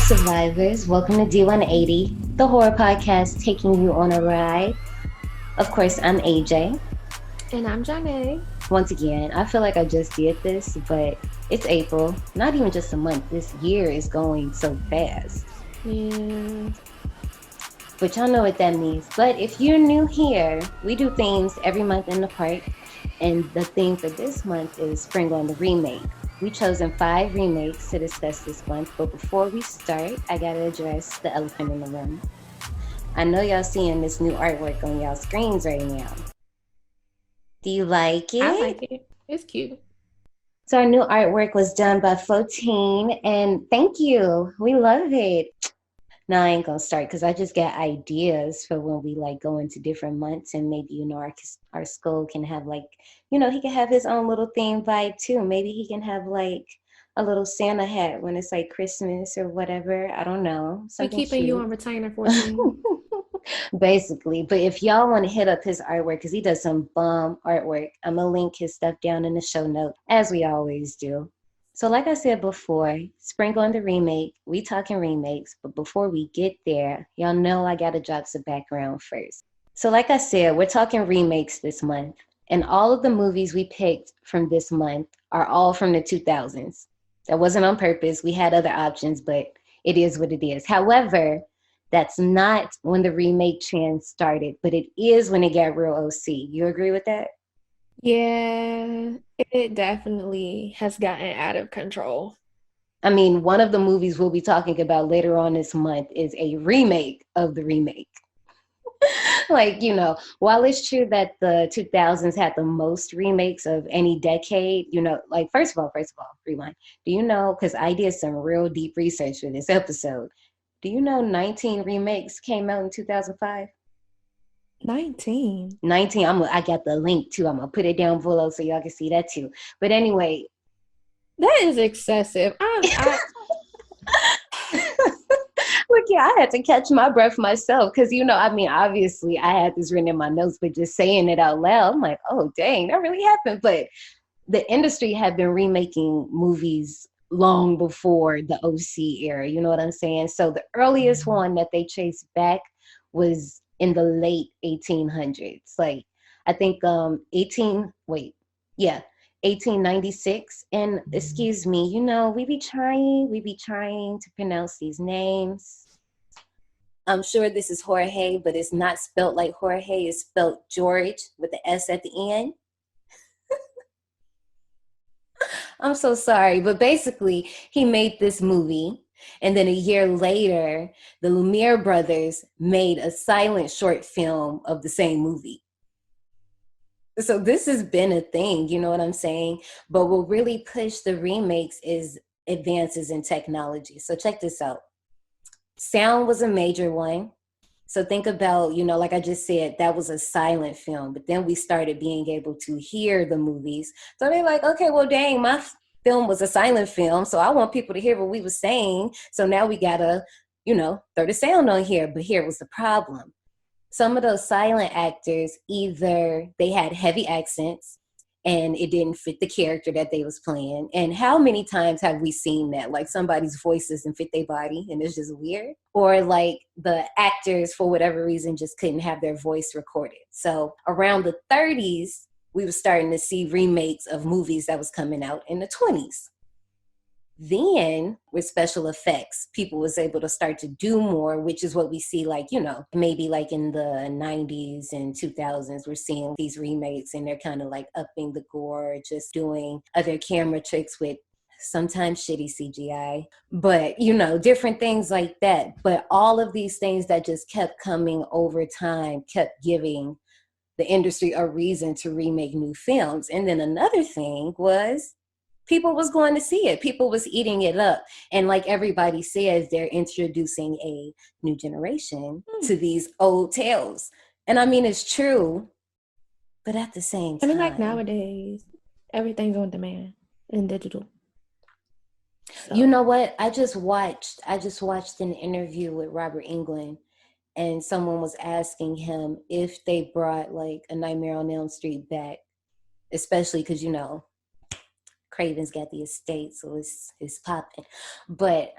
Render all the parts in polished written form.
survivors. Welcome to D180, the horror podcast taking you on a ride. Of course, I'm AJ. And I'm Janae. Once again, I feel like I just did this, but it's April. Not even just a month. This year is going so fast. Yeah. But y'all know what that means. But if you're new here, we do themes every month in the park. And the theme for this month is Spring on the Remake. We've chosen 5 remakes to discuss this month, but before we start, I gotta address the elephant in the room. I know y'all seeing this new artwork on y'all screens right now. Do you like it? I like it. It's cute. So our new artwork was done by 14, and thank you. We love it. Now I ain't gonna start because I just got ideas for when we like go into different months, and maybe our skull can have like he can have his own little theme vibe too. Maybe he can have like a little Santa hat when it's like Christmas or whatever. I don't know. We're keeping you on retainer 14. Basically, but if y'all want to hit up his artwork because he does some bomb artwork, I'm gonna link his stuff down in the show notes as we always do. So like I said before, Spring on the Remake, we talking remakes, but before we get there, y'all know I gotta drop some background first. So like I said, we're talking remakes this month, and all of the movies we picked from this month are all from the 2000s. That wasn't on purpose. We had other options, but it is what it is. However, that's not when the remake trend started, but it is when it got real OC. You agree with that? Yeah, it definitely has gotten out of control. I mean, one of the movies we'll be talking about later on this month is a remake of the remake. Like, while it's true that the 2000s had the most remakes of any decade, like, first of all, rewind. Do you know, because I did some real deep research for this episode, do you know 19 remakes came out in 2005? 19. 19. I got the link too. I'm gonna put it down below so y'all can see that too. But anyway, that is excessive. Look, yeah, I had to catch my breath myself because obviously I had this written in my notes, but just saying it out loud, I'm like, oh dang, that really happened. But the industry had been remaking movies long before the OC era. You know what I'm saying? So the earliest one that they traced back was in the late 1800s. Like, I think 1896. And excuse me, we be trying to pronounce these names. I'm sure this is Jorge, but it's not spelled like Jorge. It's spelled George with the S at the end. I'm so sorry, but basically he made this movie, and then a year later, the Lumiere brothers made a silent short film of the same movie. So this has been a thing, you know what I'm saying? But what really pushed the remakes is advances in technology. So check this out. Sound was a major one. So think about, like I just said, that was a silent film, but then we started being able to hear the movies. So they're like, okay, well, dang, my film was a silent film, so I want people to hear what we were saying. So now we gotta, throw the sound on here. But here was the problem. Some of those silent actors, either they had heavy accents and it didn't fit the character that they was playing. And how many times have we seen that? Like somebody's voice doesn't fit their body and it's just weird. Or like the actors, for whatever reason, just couldn't have their voice recorded. So around the 30s, we were starting to see remakes of movies that was coming out in the 20s. Then with special effects, people was able to start to do more, which is what we see like, maybe like in the 90s and 2000s, we're seeing these remakes and they're kind of like upping the gore, just doing other camera tricks with sometimes shitty CGI, but different things like that. But all of these things that just kept coming over time kept giving the industry a reason to remake new films. And then another thing was people was going to see it. People was eating it up. And like everybody says, they're introducing a new generation to these old tales. And I mean, it's true, but at the same time. I mean, like nowadays, everything's on demand and digital. So. You know what? I just watched an interview with Robert Englund, and someone was asking him if they brought like A Nightmare on Elm Street back, especially because, Craven's got the estate, so it's popping. But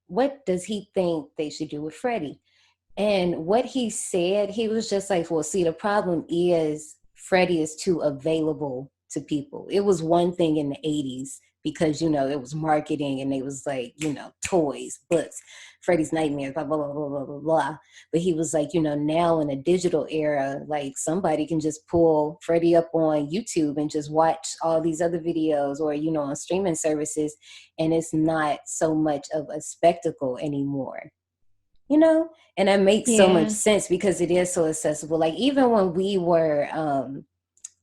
what does he think they should do with Freddie? And what he said, he was just like, well, see, the problem is Freddie is too available to people. It was one thing in the 80s because, you know, it was marketing and it was like, you know, toys, books, Freddie's Nightmares, blah, blah, blah, blah, blah, blah, blah. But he was like, you know, now in a digital era, like somebody can just pull Freddie up on YouTube and just watch all these other videos or, you know, on streaming services. And it's not so much of a spectacle anymore, you know. And that makes so much Yeah. sense because it is so accessible. Like even when we were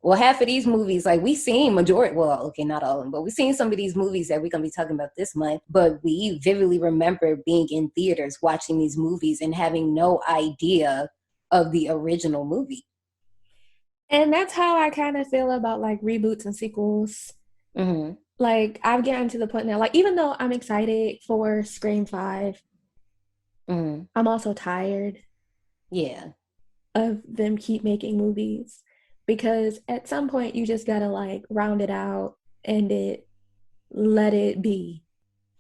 well, half of these movies, like we seen majority, well, okay, not all of them, but we seen some of these movies that we're gonna be talking about this month. But we vividly remember being in theaters watching these movies and having no idea of the original movie. And that's how I kind of feel about like reboots and sequels. Mm-hmm. Like I've gotten to the point now, like even though I'm excited for Scream 5, Mm-hmm. I'm also tired Yeah. of them keep making movies because at some point you just gotta like round it out, end it, let it be.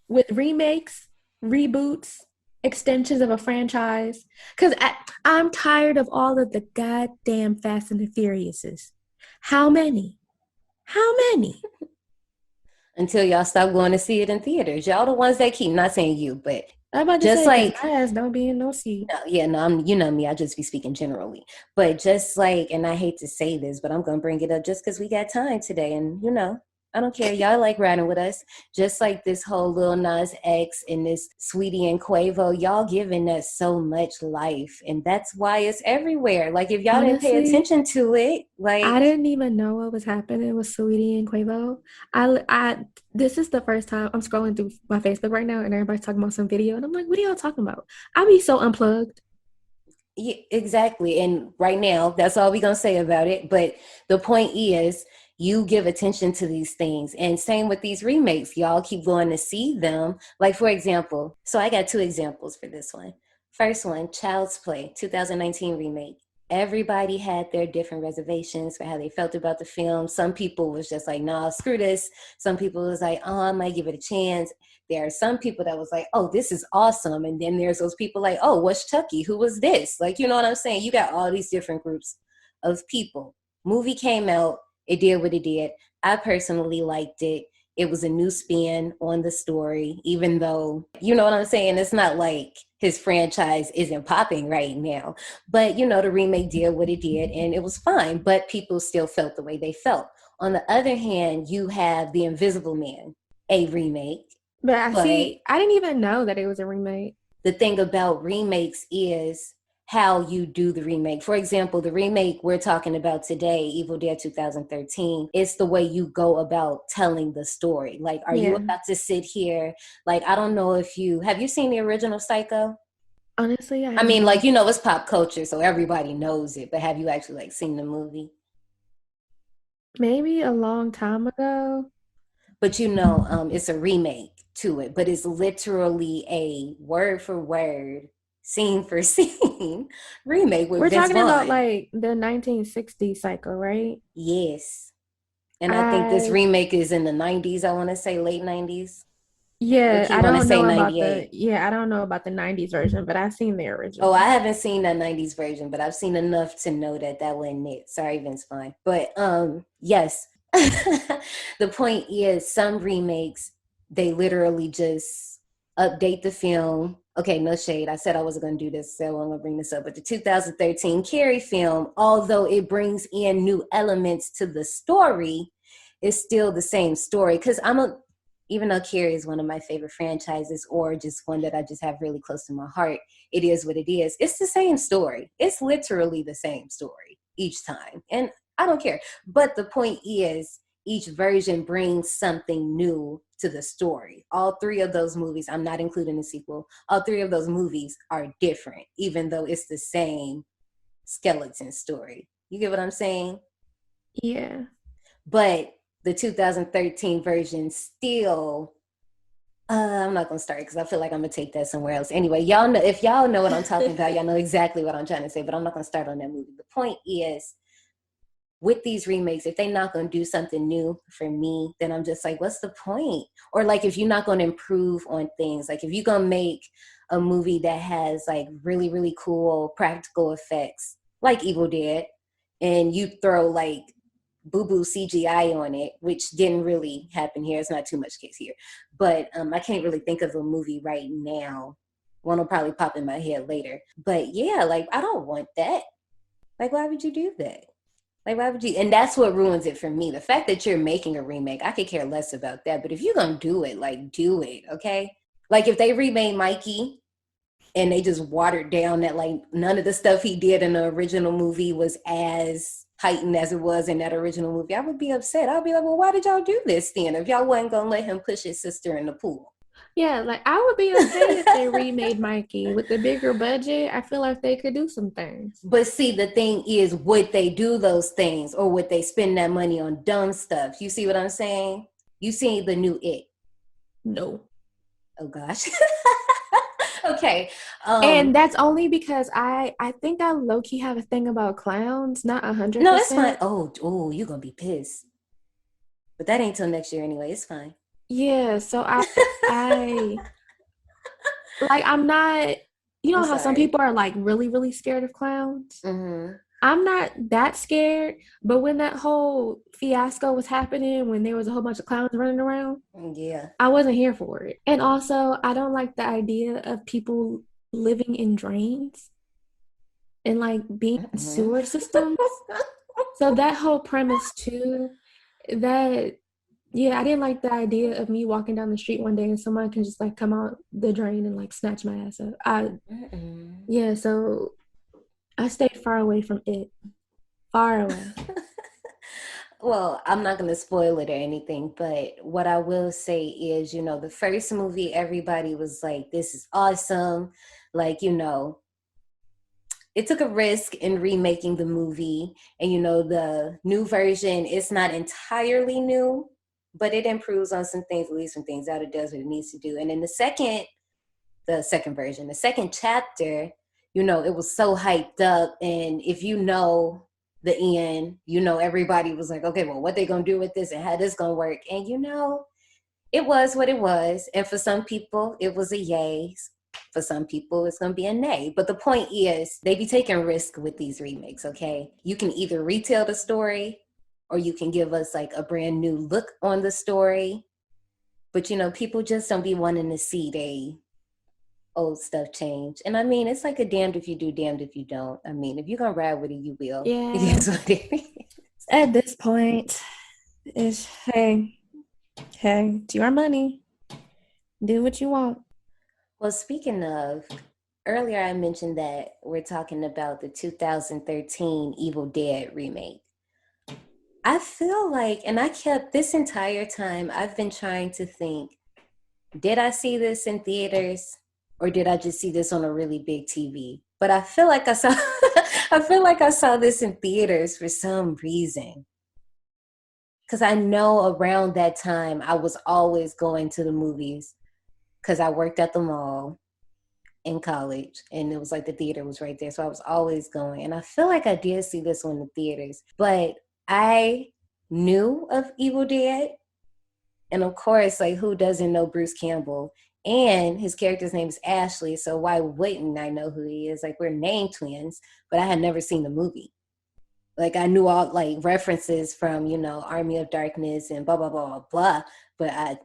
With remakes, reboots, extensions of a franchise, because I'm tired of all of the goddamn Fast and the Furiouses. How many? How many? Until y'all stop going to see it in theaters. Y'all the ones that keep, not saying you, but I'm about to just say, because like, my ass don't be in no seat. no, yeah, no, I'm, you know me, I just be speaking generally. But just like, and I hate to say this, but I'm gonna bring it up just because we got time today, and you know, I don't care. Y'all like riding with us. Just like this whole Lil Nas X and this Sweetie and Quavo, y'all giving us so much life, and that's why it's everywhere. Like if y'all didn't pay Honestly, attention to it, I like didn't even know what was happening with Saweetie and Quavo. This is the first time I'm scrolling through my Facebook right now, and everybody's talking about some video, and I'm like, what are y'all talking about? I be so unplugged. yeah, exactly. And right now, that's all we're gonna say about it. But the point is, you give attention to these things. And same with these remakes. Y'all keep going to see them. Like, for example, so I got two examples for this one. First one, Child's Play, 2019 remake. Everybody had their different reservations for how they felt about the film. Some people was just like, nah, screw this. Some people was like, oh, I might give it a chance. There are some people that was like, oh, this is awesome. And then there's those people like, oh, what's Chucky? Who was this? Like, you know what I'm saying? You got all these different groups of people. Movie came out, it did what it did. I personally liked it. It was a new spin on the story, even though, you know what I'm saying? It's not like his franchise isn't popping right now. But, you know, the remake did what it did and it was fine, but people still felt the way they felt. On the other hand, you have The Invisible Man, a remake. But I But see, I didn't even know that it was a remake. the thing about remakes is how you do the remake. For example, the remake we're talking about today, Evil Dead 2013, it's the way you go about telling the story. Like, are you Yeah. about to sit here? Like, I don't know if have you seen the original Psycho? Honestly, I I have mean, like, not. you know, it's pop culture, so everybody knows it, but have you actually like seen the movie? Maybe a long time ago. But you know, it's a remake to it, but it's literally a word for word, scene for scene remake with We're Vince talking about Vaughn. like the 1960s cycle, right? Yes. And I think this I remake is in the 90s, I want to say late 90s. Low Yeah, key want to say 98. I don't know about the 90s version, but I've seen the Oh, I original. haven't seen that 90s version, but I've seen enough to know that that wasn't it. Sorry, Vince Vaughn. But yes. The point is some remakes, they literally just update the film. Okay, no shade. I said I wasn't going to do this, so I'm going to bring this up. But the 2013 Carrie film, although it brings in new elements to the story, it's still the same story. Because even though Carrie is one of my favorite franchises, or just one that I just have really close to my heart, it is what it is. It's the same story. It's literally the same story each time. And I don't care. But the point is, each version brings something new to the story. All three of those movies, I'm not including the sequel, all three of those movies are different, even though it's the same skeleton story. You get what I'm saying? Yeah. But the 2013 version still, I'm not gonna start because I feel like I'm gonna take that somewhere else. Anyway, y'all know, if y'all know what I'm talking about, y'all know exactly what I'm trying to say. But I'm not gonna start on that movie. The point is, with these remakes, if they're not going to do something new for me, then I'm just like, what's the point? Or like, if you're not going to improve on things, like if you're going to make a movie that has like really, really cool practical effects, like Evil Dead, and you throw like boo-boo CGI on it, which didn't really happen here. It's not too much case here. But I can't really think of a movie right now. One will probably pop in my head later. But yeah, like, I don't want that. Like, why would you do that? Like, why would you? And that's what ruins it for me. The fact that you're making a remake, I could care less about that. But if you're going to do it, like, do it, okay? Like, if they remade Mikey and they just watered down that, like, none of the stuff he did in the original movie was as heightened as it was in that original movie, I would be upset. I'd be like, well, why did y'all do this then? If y'all wasn't going to let him push his sister in the pool. Yeah, like I would be okay if they remade Mikey with the bigger budget. I feel like they could do some things. But see, the thing is, would they do those things, or would they spend that money on dumb stuff? You see what I'm saying? You seen the new It? No. Oh gosh. Okay. And that's only because I think I low-key have a thing about clowns, not 100%. No, it's fine. Oh, you're gonna be pissed. But that ain't till next year anyway. It's fine. Yeah, so I like I'm not, you know I'm how some sorry. people are like really, really scared of clowns? Mm-hmm. I'm not that scared, but when that whole fiasco was happening, when there was a whole bunch of clowns running around, Yeah. I wasn't here for it. And also, I don't like the idea of people living in drains and like being in sewer systems. So that whole premise too, that yeah, I didn't like the idea of me walking down the street one day and someone can just like come out the drain and like snatch my ass up. Yeah, so I stayed far away from it. Far away. Well, I'm not going to spoil it or anything, but what I will say is, the first movie, everybody was like, this is awesome. Like, it took a risk in remaking the movie. And, the new version, it's not entirely new, but it improves on some things, at least some things out. It does what it needs to do. And then the second version, the second chapter, it was so hyped up. And if the end, everybody was like, okay, well, what they gonna do with this and how this gonna work? And it was what it was. And for some people, it was a yay. For some people, it's gonna be a nay. But the point is, they be taking risk with these remakes, okay? You can either retell the story or you can give us like a brand new look on the story. But people just don't be wanting to see they old stuff change. And I mean, it's like a damned if you do, damned if you don't. I mean, if you're gonna ride with it, you will. Yeah. It is what it is. At this point, it's hey, it's your money. Do what you want. Well, speaking of, earlier I mentioned that we're talking about the 2013 Evil Dead remake. I feel like, and I kept this entire time, I've been trying to think, did I see this in theaters? Or did I just see this on a really big TV? But I feel like I saw this in theaters for some reason. Because I know around that time I was always going to the movies because I worked at the mall in college and it was like the theater was right there. So I was always going. And I feel like I did see this one in the theaters. But I knew of Evil Dead. And of course, like, who doesn't know Bruce Campbell? And his character's name is Ashley, so why wouldn't I know who he is? Like, we're name twins, but I had never seen the movie. Like, I knew all, like, references from, Army of Darkness and blah, blah, blah, blah, blah, but I'd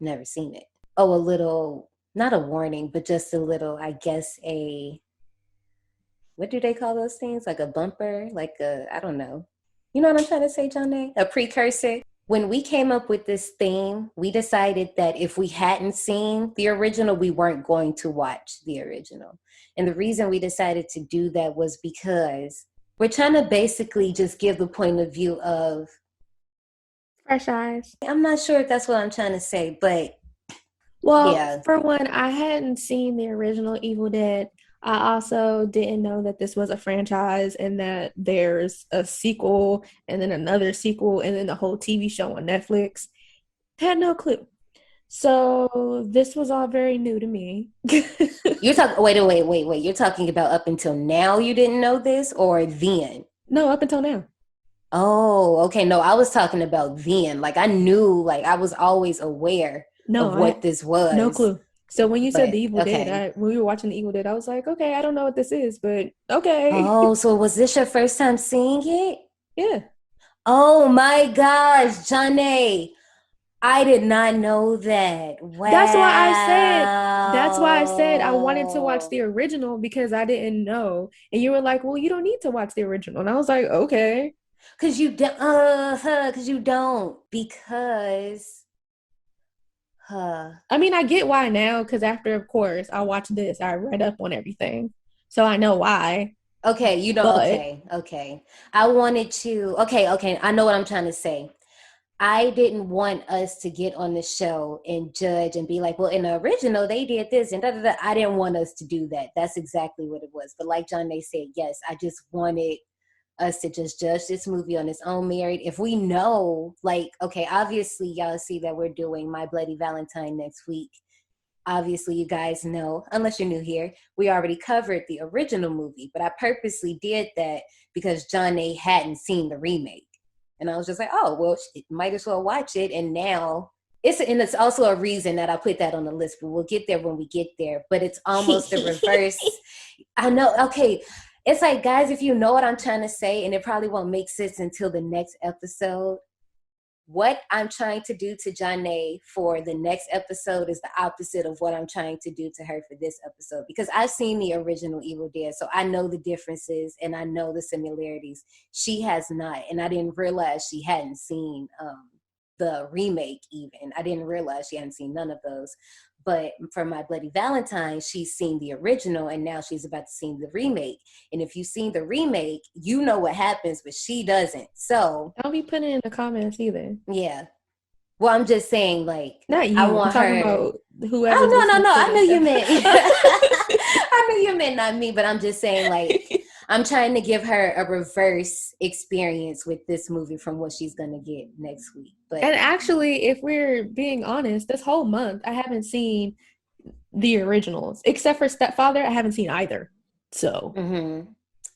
never seen it. Oh, a little, not a warning, but just a little, I guess, what do they call those things? Like a bumper? Like I don't know. You know what I'm trying to say, Johnny? A precursor? When we came up with this theme, we decided that if we hadn't seen the original, we weren't going to watch the original. And the reason we decided to do that was because we're trying to basically just give the point of view of fresh eyes. I'm not sure if that's what I'm trying to say, but well, yeah. For one, I hadn't seen the original Evil Dead. I also didn't know that this was a franchise and that there's a sequel and then another sequel and then the whole TV show on Netflix. Had no clue. So this was all very new to me. You're talking, wait. You're talking about up until now you didn't know this or then? No, up until now. Oh, okay. No, I was talking about then. Like I knew, like I was always aware No, of I what this no was. clue. So when you said But The Evil Dead, okay. when we were watching The Evil Dead, I was like, okay, I don't know what this is, but okay. Oh, so was this your first time seeing it? Yeah. Oh my gosh, Johnny. I did not know that. That's why I said that's why I said I wanted to watch Wow. the original because I didn't know. And you were like, "Well, you don't need to watch the original." And I was like, "Okay." Cause you don't. Because I mean, I get why now because after, of course, I watched this, I read up on everything. So I know why. okay, you don't But okay. I wanted to okay, I know what I'm trying to say. I didn't want us to get on the show and judge and be like, well, in the original, they did this and da da da. I didn't want us to do that. That's exactly what it was. But like John, they said, yes, I just wanted us to just judge this movie on its own merit. If we know, like, okay, obviously, y'all see that we're doing My Bloody Valentine next week. Obviously, you guys know, unless you're new here, we already covered the original movie, but I purposely did that because John A hadn't seen the remake. And I was just like, oh, well, might as well watch it. And now it's also a reason that I put that on the list, but we'll get there when we get there. But it's almost the reverse. I know. Okay. It's like, guys, if you know what I'm trying to say, and it probably won't make sense until the next episode, what I'm trying to do to Janae for the next episode is the opposite of what I'm trying to do to her for this episode, because I've seen the original Evil Dead, so I know the differences and I know the similarities. She has not, and I didn't realize she hadn't seen the remake even. I didn't realize she hadn't seen none of those. But for My Bloody Valentine, she's seen the original and now she's about to see the remake. And if you've seen the remake, you know what happens, but she doesn't. So don't be putting it in the comments either. yeah. Well, I'm just saying, like, Not I you. I'm want talking her. about whoever's Oh, no, no, listening no. to I knew this you meant. episode. I knew you meant not me, but I'm just saying, like, I'm trying to give her a reverse experience with this movie from what she's going to get next week. But And actually, if we're being honest, this whole month I haven't seen the originals except for Stepfather. I haven't seen either. So mm-hmm.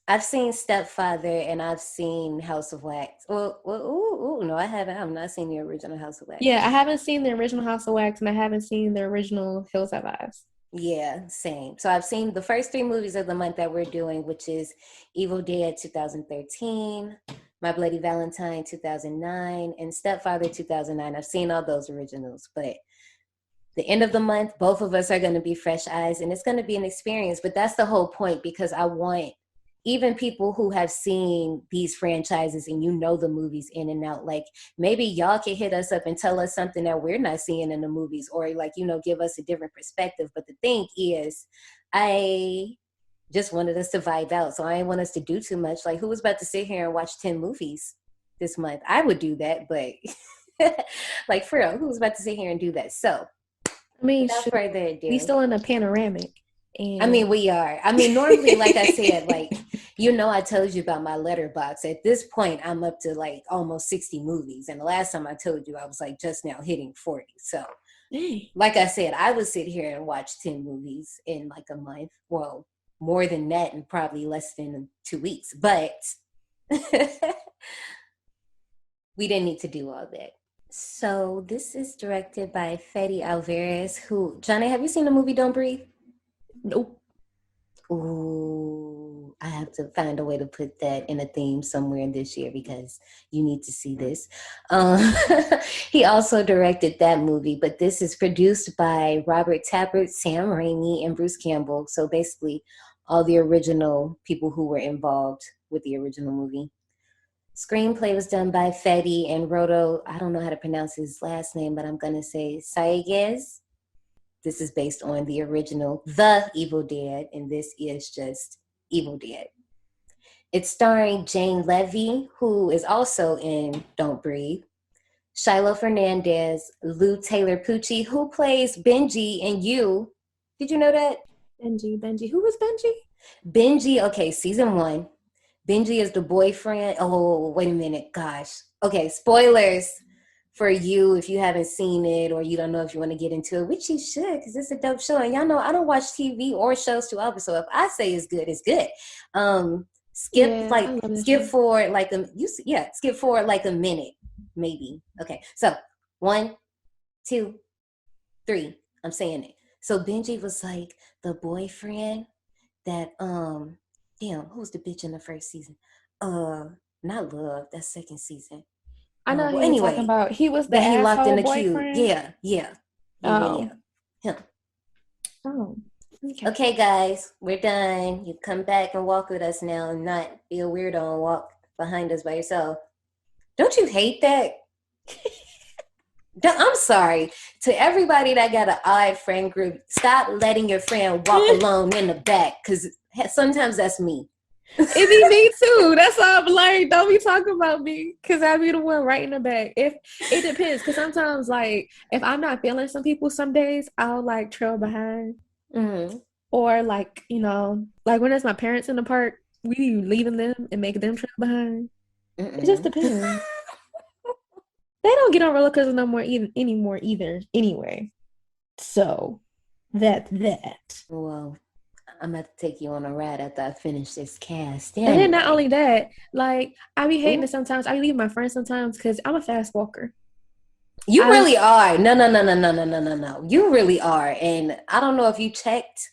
I've seen Stepfather and I've seen House of Wax. No, I haven't. I've not seen the original House of Wax. yeah, I haven't seen the original House of Wax and I haven't seen the original Hills Have Eyes. Yeah, same. So I've seen the first three movies of the month that we're doing, which is Evil Dead 2013, My Bloody Valentine 2009, and Stepfather 2009. I've seen all those originals, but the end of the month, both of us are going to be fresh eyes and it's going to be an experience. But that's the whole point, because I want even people who have seen these franchises and you know the movies in and out, like maybe y'all can hit us up and tell us something that we're not seeing in the movies, or like, you know, give us a different perspective. But the thing is, I just wanted us to vibe out. So I didn't want us to do too much. Like, who was about to sit here and watch 10 movies this month? I would do that, but like for real, who was about to sit here and do that? So I mean, without shoot, further we ado, still in a panoramic. I And mean, we are. I mean, normally, like I said, like, you know, I told you about my letterbox. At this point, I'm up to like almost 60 movies. And the last time I told you, I was like just now hitting 40. So, dang. like I said, I would sit here and watch 10 movies in like a month. Well, more than that in probably less than 2 weeks. But we didn't need to do all that. So, this is directed by Fede Alvarez, who, Johnny, have you seen the movie Don't Breathe? Nope. Ooh, I have to find a way to put that in a theme somewhere this year because you need to see this. Um, he also directed that movie, but this is produced by Robert Tappert, Sam Raimi, and Bruce Campbell. So basically, all the original people who were involved with the original movie. Screenplay was done by Fede and Rodo. I don't know how to pronounce his last name, but I'm going to say Saegues. This is based on the original The Evil Dead, and this is just Evil Dead. It's starring Jane Levy, who is also in Don't Breathe, Shiloh Fernandez, Lou Taylor Pucci, who plays Benji in You. Did you know that? Benji. Who was Benji? Benji, okay, season 1. Benji is the boyfriend. Oh, wait a minute. Gosh. Okay, spoilers for you if you haven't seen it or you don't know if you want to get into it, which you should, because it's a dope show. And y'all know I don't watch TV or shows too often. So if I say it's good, it's good. Yeah, I love that Skip show. forward like skip forward like a minute, maybe. Okay, so 1, 2, 3. I'm saying it. So Benji was like the boyfriend that damn, who was the bitch in the first season? Uh Not Love, that's second season. I know who Well you're talking anyway, about. He was the that he locked in asshole the cube. boyfriend. Yeah, yeah. Yeah, yeah, Oh, yeah. Him. oh, okay. Okay, guys, we're done. You come back and walk with us now and not be a weirdo and walk behind us by yourself. Don't you hate that? I'm sorry. To everybody that got an odd friend group, stop letting your friend walk alone in the back, because sometimes that's me. It be me too. That's why I'm like, don't be talking about me, because I be the one right in the back. If it depends, because sometimes like if I'm not feeling some people, some days I'll like trail behind, Mm-hmm. or like like when it's my parents in the park, we be leaving them and make them trail behind. It just depends. They don't get on roller coasters no more even anymore either. Anyway, so that. Well, I'm about to take you on a ride after I finish this cast. And then not Anyway. only that, like I be hating Ooh. it sometimes. I be leaving my friends sometimes because I'm a fast walker. You I really are. No, no, no, no, no, no, no, no, no. You really are. And I don't know if you checked,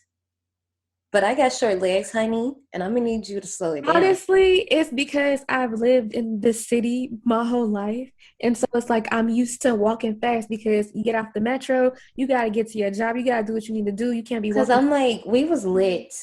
but I got short legs, honey, and I'm gonna need you to slow it down. honestly, it's because I've lived in this city my whole life. And so it's like I'm used to walking fast because you get off the metro, you gotta get to your job, you gotta do what you need to do. You can't be Cause walking. I'm like, we was lit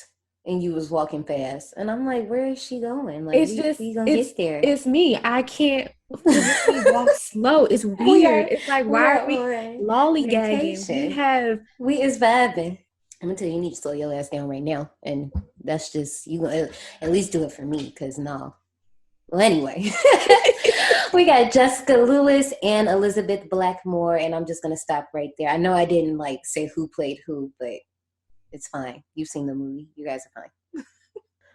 and you was walking fast. And I'm like, where is she going? Like It's just we gonna it's get there. it's me. I can't physically walk slow. It's we weird. are It's like we why are are we on lollygagging? We vacation. have We is vibing. I'm gonna tell you, you need to slow your ass down right now. And that's just you gonna at least do it for me, cause no. Well, anyway, we got Jessica Lewis and Elizabeth Blackmore, and I'm just gonna stop right there. I know I didn't like say who played who, but it's fine. You've seen the movie. You guys are fine.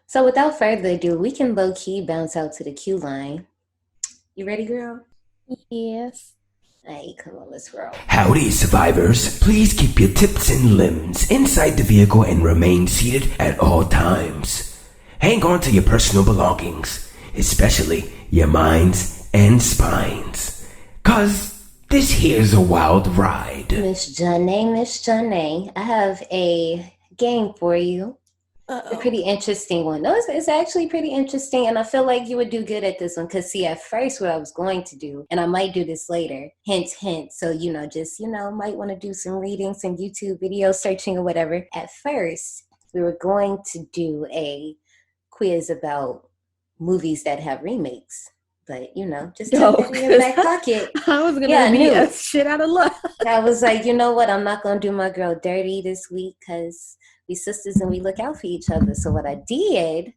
So without further ado, we can low key bounce out to the queue line. You ready, girl? yes. Hey, come on, let's roll. Howdy, survivors. Please keep your tips and limbs inside the vehicle and remain seated at all times. Hang on to your personal belongings, especially your minds and spines. 'Cause this here's a wild ride. Miss Janae, I have a game for you. A pretty interesting one. No, it's actually pretty interesting, and I feel like you would do good at this one. Because see, at first, what I was going to do, and I might do this later. Hint, hint. So just might want to do some reading, some YouTube video searching, or whatever. At first, we were going to do a quiz about movies that have remakes, but just tuck that in your back pocket. I was gonna Yeah, I be knew. a shit out of luck. I was like, you know what? I'm not gonna do my girl dirty this week because we sisters and we look out for each other. So what I did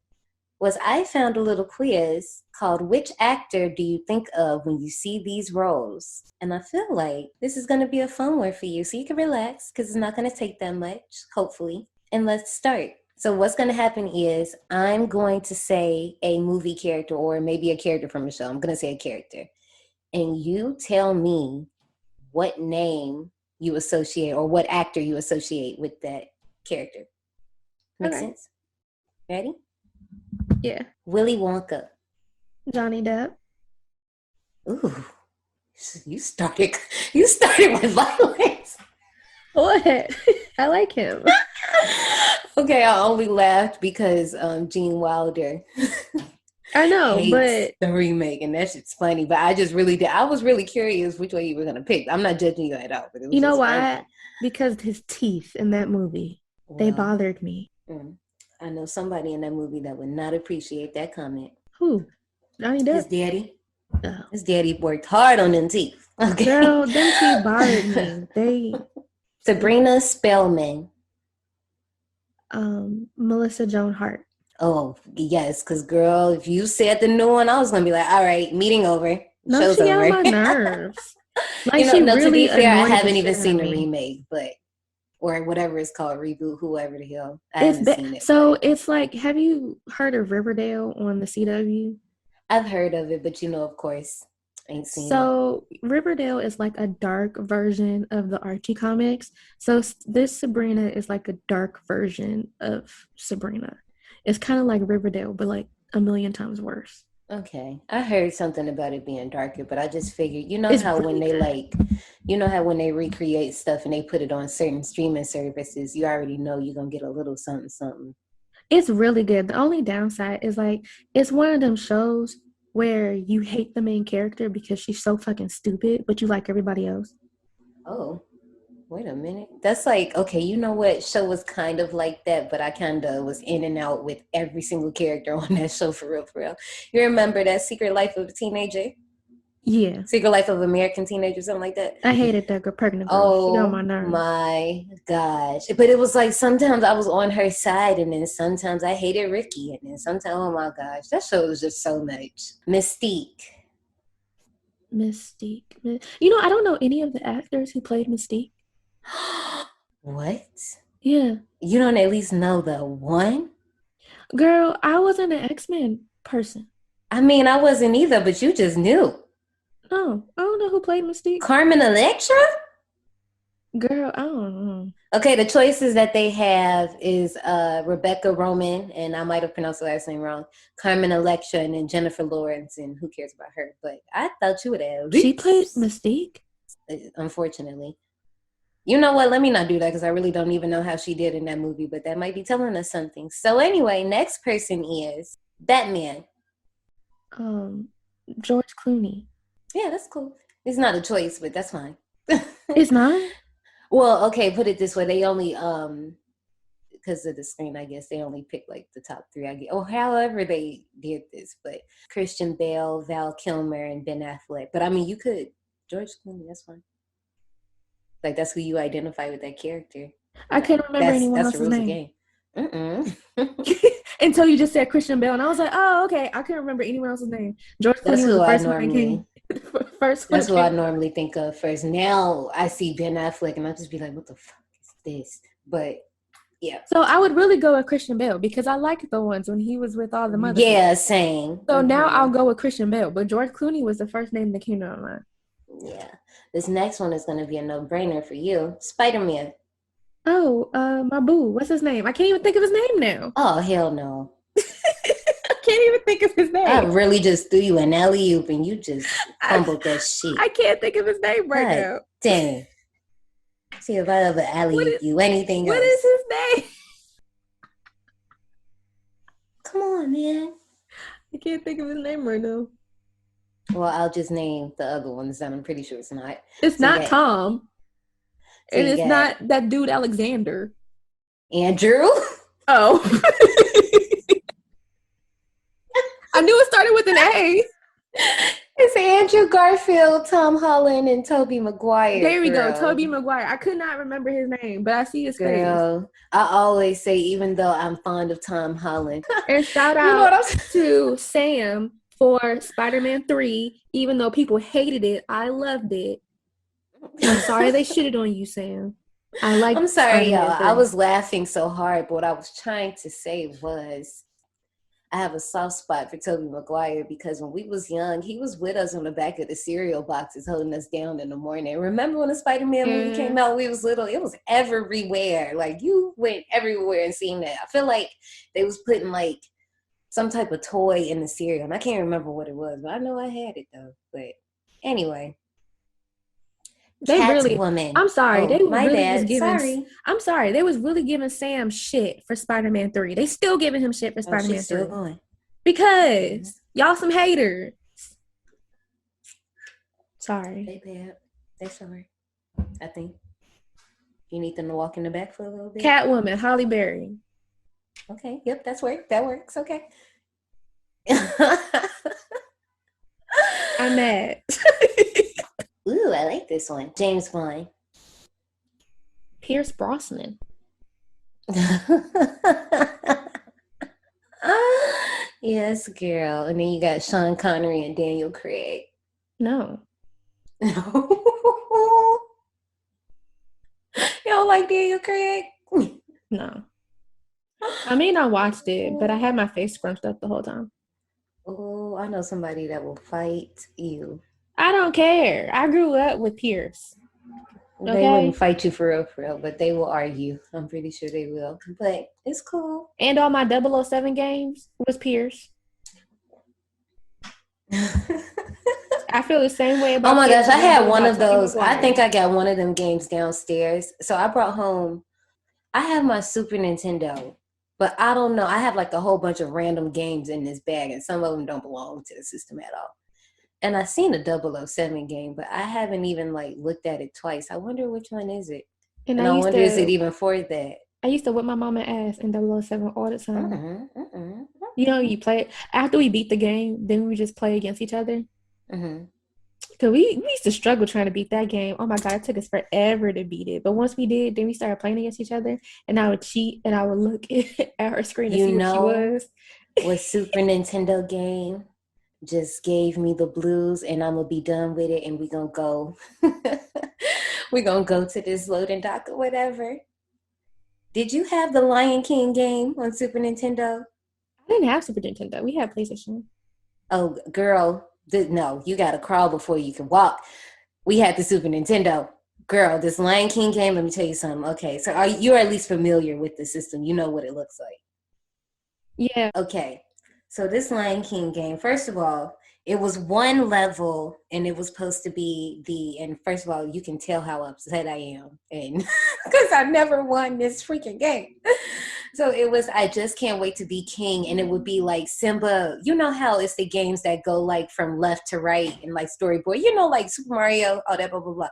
was I found a little quiz called "Which actor do you think of when you see these roles?" And I feel like this is gonna be a fun one for you, so you can relax because it's not gonna take that much, hopefully. And let's start. So what's gonna happen is I'm going to say a movie character or maybe a character from a show. I'm gonna say a character, and you tell me what name you associate or what actor you associate with that character. Make sense? Ready? Yeah. Willy Wonka. Johnny Depp. Ooh, you started with violence. What? I like him. Okay, I only laughed because Gene Wilder I know, hates but the remake, and that shit's funny. But I just really did. I was really curious which way you were gonna pick. I'm not judging you at all, but it was you know just why? funny. Because his teeth in that movie, they Well, bothered me. I know somebody in that movie that would not appreciate that comment. Who? Johnny His Depp? daddy. Oh. His daddy worked hard on them teeth. Okay. Girl, them teeth bothered me. They Sabrina Spellman. Melissa Joan Hart. Oh, yes, because girl, if you said the new one, I was gonna be like, all right, meeting over. No, Show's she got over. on my nerves. Like No, she to really be fair, I annoyed haven't the even shit out seen of the me. remake, or whatever it's called, reboot, whoever the hell. I haven't seen it. So but it's like, have you heard of Riverdale on the CW? I've heard of it, but of course, ain't seen it. So Riverdale is like a dark version of the Archie comics. So this Sabrina is like a dark version of Sabrina. It's kind of like Riverdale, but like a million times worse. Okay, I heard something about it being darker, but I just figured, It's how when really they good. when they recreate stuff and they put it on certain streaming services, you already know you're gonna get a little something, something. It's really good. The only downside is like it's one of them shows where you hate the main character because she's so fucking stupid, but you like everybody else. Oh, wait a minute. That's like, okay, you know what show was kind of like that, but I kind of was in and out with every single character on that show for real, for real. You remember that Secret Life of a Teenager? Yeah. Secret Life of American Teenager, something like that? I hated that girl, pregnant girl. She got on my Oh nerves. my gosh. But it was like sometimes I was on her side and then sometimes I hated Ricky and then sometimes, oh my gosh, that show was just so much. Mystique. Mystique. You know, I don't know any of the actors who played Mystique. What? Yeah. You don't at least know the one? Girl, I wasn't an X-Men person. I mean, I wasn't either, but you just knew. No, I don't know who played Mystique. Carmen Electra? Girl, I don't know. Okay, the choices that they have is Rebecca Roman, and I might have pronounced the last name wrong, Carmen Electra, and then Jennifer Lawrence, and who cares about her? But I thought you would have. She played Mystique? Unfortunately. You know what? Let me not do that because I really don't even know how she did in that movie, but that might be telling us something. So anyway, next person is Batman. George Clooney. Yeah, that's cool. It's not a choice, but that's fine. It's not? Well, okay, put it this way. They only, because of the screen, I guess, they only picked like the top three, I guess. Or however they did this, but Christian Bale, Val Kilmer, and Ben Affleck. But I mean, you could, George Clooney, that's fine. Like, that's who you identify with that character. I couldn't remember anyone else's name. Until you just said Christian Bale, and I was like, oh, okay. I couldn't remember anyone else's name. George Clooney was the first one that came. That's who I normally think of first. Now I see Ben Affleck, and I'll just be like, what the fuck is this? But yeah. So I would really go with Christian Bale because I liked the ones when he was with all the mothers. Yeah, same. So now I'll go with Christian Bale, but George Clooney was the first name that came to my mind. Yeah. This next one is going to be a no-brainer for you. Spider-Man. Oh, my boo. What's his name? I can't even think of his name now. Oh, hell no. I can't even think of his name. I really just threw you an alley-oop and you just fumbled that shit. I can't think of his name right now. Dang. See if I ever alley-oop you anything else. What is his name? Come on, man. I can't think of his name right now. Well, I'll just name the other ones that I'm pretty sure it's not. It's not Tom. And it's not that dude Alexander. Andrew? Oh. I knew it started with an A. It's Andrew Garfield, Tom Holland, and Tobey Maguire. There we go, Tobey Maguire. I could not remember his name, but I see his face. I always say, even though I'm fond of Tom Holland. And shout out to Sam for Spider-Man 3. Even though people hated it, I loved it. I'm sorry they shitted on you, Sam. I'm sorry, y'all. I was laughing so hard, but what I was trying to say was I have a soft spot for Tobey Maguire because when we was young, he was with us on the back of the cereal boxes holding us down in the morning. Remember when the Spider-Man movie came out when we was little? It was everywhere. Like, you went everywhere and seen that. I feel like they was putting like some type of toy in the cereal. And I can't remember what it was, but I know I had it though. But anyway. Catwoman. I'm sorry. Oh, they were my really bad. just giving, sorry. I'm sorry. They was really giving Sam shit for Spider-Man 3. They still giving him shit for Spider-Man 3. Still going. Because y'all some haters. Sorry. They bad. They sorry. I think. You need them to walk in the back for a little bit. Catwoman, Halle Berry. Okay. Yep, that's work. That works. Okay. I'm mad. Ooh, I like this one. James Bond. Pierce Brosnan. Yes, girl. And then you got Sean Connery and Daniel Craig. No. You don't like Daniel Craig? No. I mean, I watched it, but I had my face scrunched up the whole time. Oh, I know somebody that will fight you. I don't care. I grew up with Pierce. Okay? They wouldn't fight you for real, but they will argue. I'm pretty sure they will. But it's cool. And all my 007 games was Pierce. I feel the same way Oh about my gosh, kids I as I had do one about of Tobey those. I think Maguire. I got one of them games downstairs. So I brought home, I have my Super Nintendo, but I don't know. I have like a whole bunch of random games in this bag, and some of them don't belong to the system at all. And I seen a 007 game, but I haven't even like looked at it twice. I wonder which one is it? And And I wonder is it even for that? I used to whip my mama ass in 007 all the time. Mm-mm, mm-mm, You know, you play it after we beat the game, then we would just play against each other. mm-mm. Cause we used to struggle trying to beat that game. Oh my god, it took us forever to beat it. But once we did, then we started playing against each other, and I would cheat and I would look at her screen to You see where she know was. what Super Nintendo game just gave me the blues, and I'm gonna be done with it, and we're gonna go. We're gonna go to this loading dock or whatever. Did you have the Lion King game on Super Nintendo? I didn't have Super Nintendo. We had PlayStation. Oh, girl, no, you gotta crawl before you can walk. We had the Super Nintendo. Girl, this Lion King game, let me tell you something. Okay, so you're at least familiar with the system. You know what it looks like. Yeah. Okay, so this Lion King game, first of all, it was one level and it was supposed to be and first of all, you can tell how upset I am. And because I never won this freaking game. So it was, I just can't wait to be king. And it would be like Simba, you know how it's the games that go like from left to right and like storyboard, you know, like Super Mario, all that, blah, blah, blah.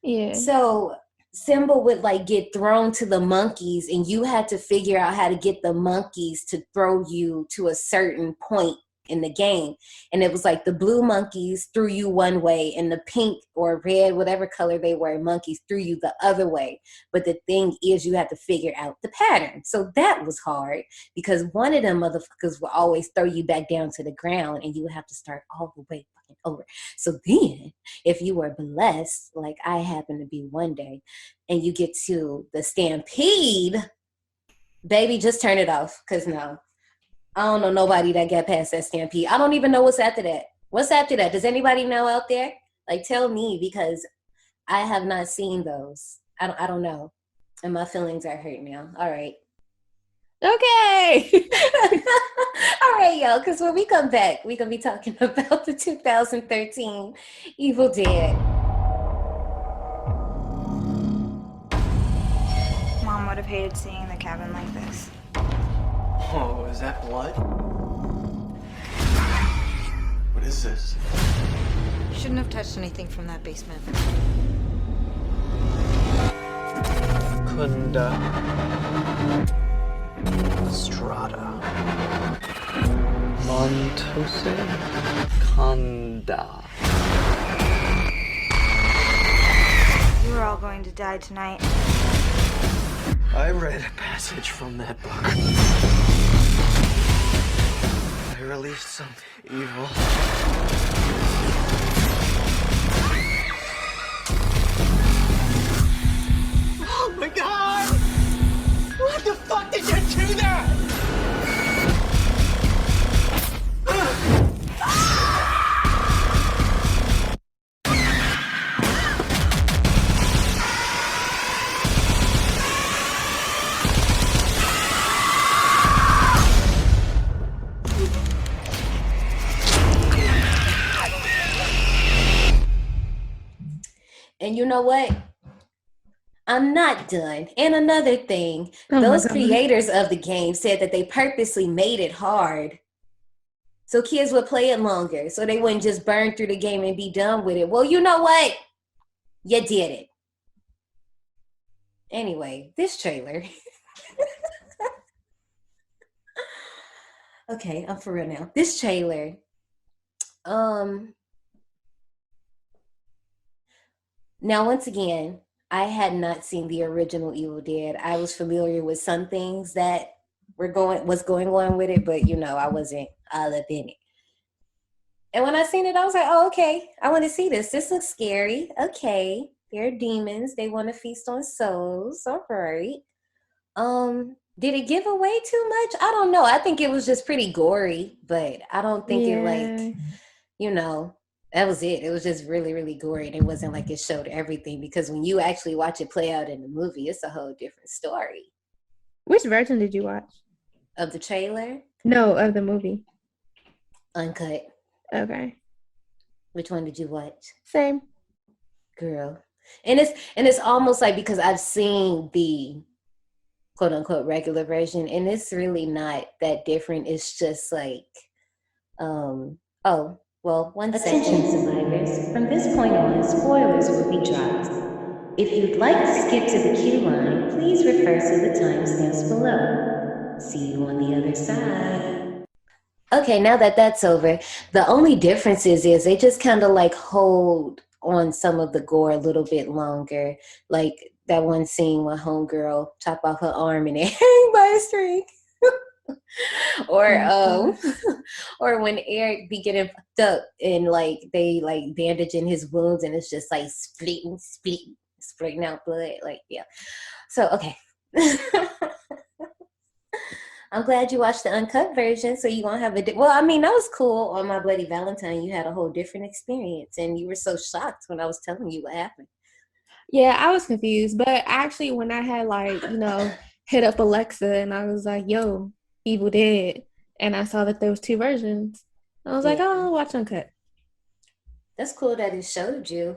Yeah. So Simba would like get thrown to the monkeys, and you had to figure out how to get the monkeys to throw you to a certain point in the game. And it was like the blue monkeys threw you one way, and the pink or red, whatever color they were, monkeys threw you the other way. But the thing is, you had to figure out the pattern. So that was hard because one of them motherfuckers would always throw you back down to the ground, and you would have to start all the way fucking over. So then, if you were blessed, like I happened to be one day, and you get to the stampede, baby, just turn it off. Cause no, I don't know nobody that got past that stampede. I don't even know what's after that. What's after that? Does anybody know out there? Like, tell me, because I have not seen those. I don't know. And my feelings are hurt now. All right. Okay. All right, y'all, because when we come back, we're going to be talking about the 2013 Evil Dead. Mom would have hated seeing the cabin like this. Oh, is that blood? What is this? You shouldn't have touched anything from that basement. Kunda. Strata. Montose. Kanda. You are all going to die tonight. I read a passage from that book. I released some evil. Oh my god! What the fuck did you do that? And you know what? I'm not done. And another thing, Oh those my God. creators of the game said that they purposely made it hard so kids would play it longer, so they wouldn't just burn through the game and be done with it. Well, you know what? You did it. Anyway, this trailer. Okay, I'm for real now. This trailer, now once again, I had not seen the original Evil Dead. I was familiar with some things that was going on with it, but you know, I wasn't all up in it. And when I seen it, I was like, oh, okay, I want to see this. This looks scary. Okay, they're demons. They want to feast on souls. All right. Did it give away too much? I don't know. I think it was just pretty gory, but I don't think it like, you know, that was it. It was just really, really gory. And it wasn't like it showed everything, because when you actually watch it play out in the movie, it's a whole different story. Which version did you watch? Of the trailer? No, of the movie. Uncut. Okay. Which one did you watch? Same. Girl. And it's almost like, because I've seen the quote unquote regular version, and it's really not that different. It's just like, oh, well, one Attention second. survivors, from this point on, spoilers will be dropped. If you'd like to skip to the queue line, please refer to the timestamps below. See you on the other side. Okay, now that that's over, the only difference is they just kind of like hold on some of the gore a little bit longer. Like that one scene when homegirl chop off her arm and it hang by a string. Or or when Eric be getting fucked up and like they like bandaging his wounds and it's just like splitting out blood. Like, yeah. So okay. I'm glad you watched the uncut version, so you won't have well, I mean, that was cool. On My Bloody Valentine, you had a whole different experience, and you were so shocked when I was telling you what happened. Yeah, I was confused, but actually when I had like, hit up Alexa and I was like, yo, Evil Dead, and I saw that there was 2 versions, I was like, oh, I'll watch uncut. That's cool that it showed you.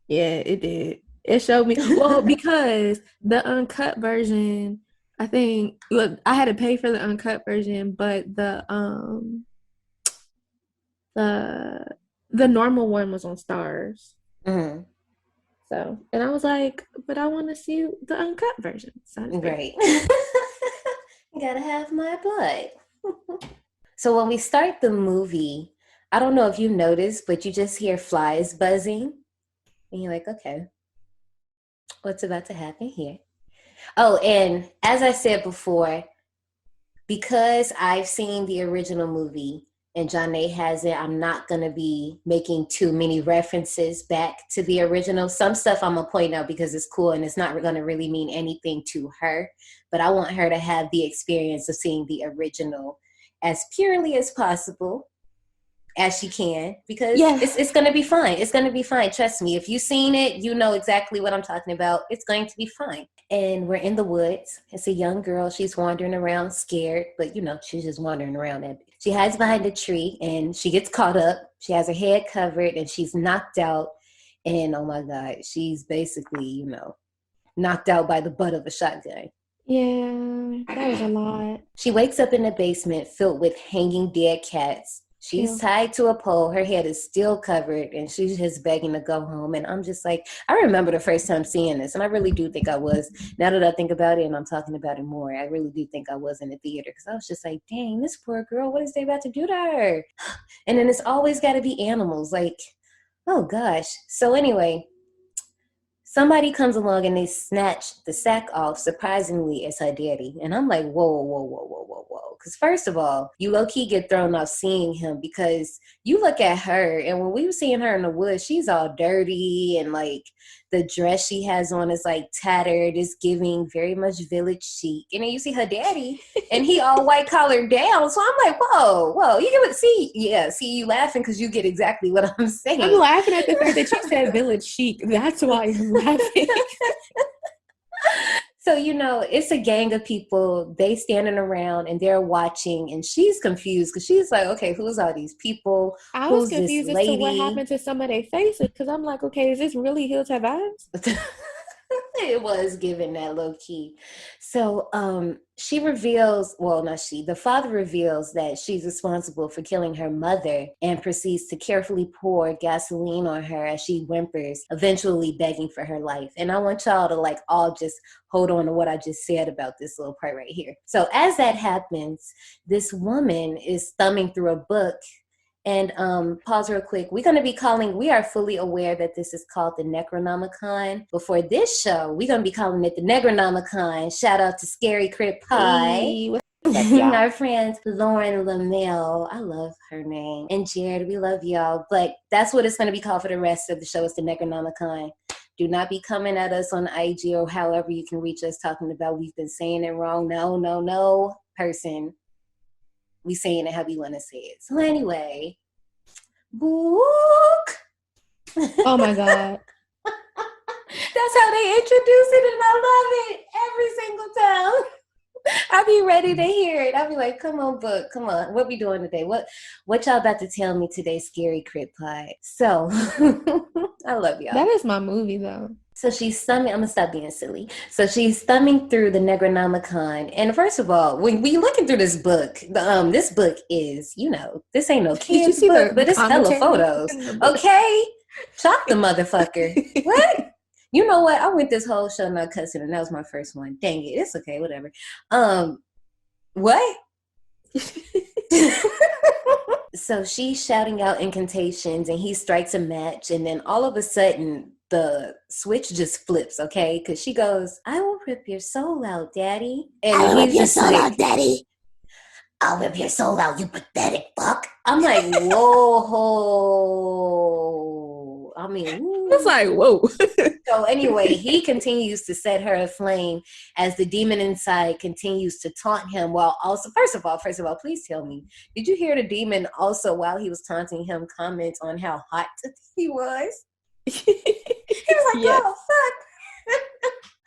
Yeah, it did. It showed me. Well, because the uncut version, I think, look, I had to pay for the uncut version, but the normal one was on Stars. Mm-hmm. So, and I was like, but I want to see the uncut version. So right. You gotta have my blood. So when we start the movie, I don't know if you noticed, but you just hear flies buzzing. And you're like, okay, what's about to happen here? Oh, and as I said before, because I've seen the original movie and Johnny hasn't, I'm not going to be making too many references back to the original. Some stuff I'm going to point out because it's cool and it's not going to really mean anything to her. But I want her to have the experience of seeing the original as purely as possible, as she can, because it's going to be fine. It's going to be fine. Trust me. If you've seen it, you know exactly what I'm talking about. It's going to be fine. And we're in the woods. It's a young girl. She's wandering around scared, but she's just wandering around. She hides behind a tree and she gets caught up. She has her head covered and she's knocked out. And oh my God, she's basically, knocked out by the butt of a shotgun. Yeah, that was a lot. She wakes up in a basement filled with hanging dead cats. She's tied to a pole. Her head is still covered, and she's just begging to go home. And I'm just like, I remember the first time seeing this, and I really do think I was. Now that I think about it and I'm talking about it more, I really do think I was in the theater because I was just like, dang, this poor girl, what is they about to do to her? And then it's always got to be animals. Like, oh, gosh. So anyway, somebody comes along and they snatch the sack off. Surprisingly, it's her daddy. And I'm like, whoa. Because first of all, you low-key get thrown off seeing him because you look at her, and when we were seeing her in the woods, she's all dirty, and like the dress she has on is like tattered. It's giving very much village chic. And then you see her daddy, and he all white collared down. So I'm like, whoa. You get see you laughing because you get exactly what I'm saying. I'm laughing at the fact that you said village chic. That's why I'm laughing. So, it's a gang of people, they standing around and they're watching, and she's confused because she's like, okay, who's all these people? I was confused as to what happened to some of their faces because I'm like, okay, is this really Hills Have Eyes? It was given that low key. So she reveals, the father reveals that she's responsible for killing her mother and proceeds to carefully pour gasoline on her as she whimpers, eventually begging for her life. And I want y'all to all just hold on to what I just said about this little part right here. So as that happens, this woman is thumbing through a book. And pause real quick. We are fully aware that this is called the Necronomicon. But for this show, we're going to be calling it the Negronomicon. Shout out to Scary Crip Pie. Our friends Lauren Lamel, I love her name, and Jared, we love y'all. But that's what it's going to be called for the rest of the show. It's the Necronomicon. Do not be coming at us on IG or however you can reach us talking about we've been saying it wrong. No, person. We saying it how we want to say it. So anyway, book. Oh my God. That's how they introduce it, and I love it every single time. I'll be ready to hear it. I'll be like, come on, book, come on. What we doing today? What y'all about to tell me today, Scary Crit Pod? So I love y'all. That is my movie though. So she's thumbing, I'm gonna stop being silly. So she's thumbing through the Necronomicon. And first of all, when we looking through this book, this book is, this ain't no Did you kid's see book, the but it's hella commentary photos. in the book? Okay? Chalk the motherfucker. What? You know what? I went this whole show not cussing, and that was my first one. Dang it. It's okay, whatever. What? So she's shouting out incantations, and he strikes a match, and then all of a sudden the switch just flips, okay? Because she goes, "I will rip your soul out, Daddy." And I will rip he's your just soul like, out, Daddy. I'll rip your soul out, you pathetic fuck. I'm like, whoa. I mean, woo. It's like, whoa. So anyway, he continues to set her aflame as the demon inside continues to taunt him, while also, first of all, please tell me, did you hear the demon also, while he was taunting him, comment on how hot he was? He was like, Yes. oh,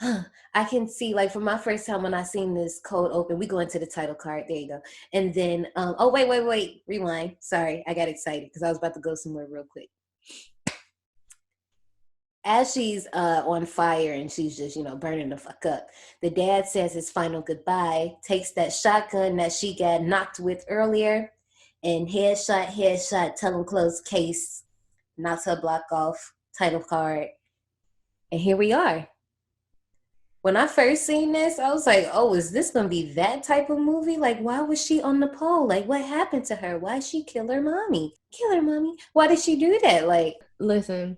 fuck. I can see, like, for my first time when I seen this cold open, we go into the title card. There you go. And then, oh, wait. Rewind. Sorry, I got excited because I was about to go somewhere real quick. As she's on fire and she's just, burning the fuck up, the dad says his final goodbye, takes that shotgun that she got knocked with earlier, and headshot, tell him close case, knocks her block off, title card, and here we are. When I first seen this, I was like, oh, is this going to be that type of movie? Like, why was she on the pole? Like, what happened to her? Why did she kill her mommy? Why did she do that? Like, Listen,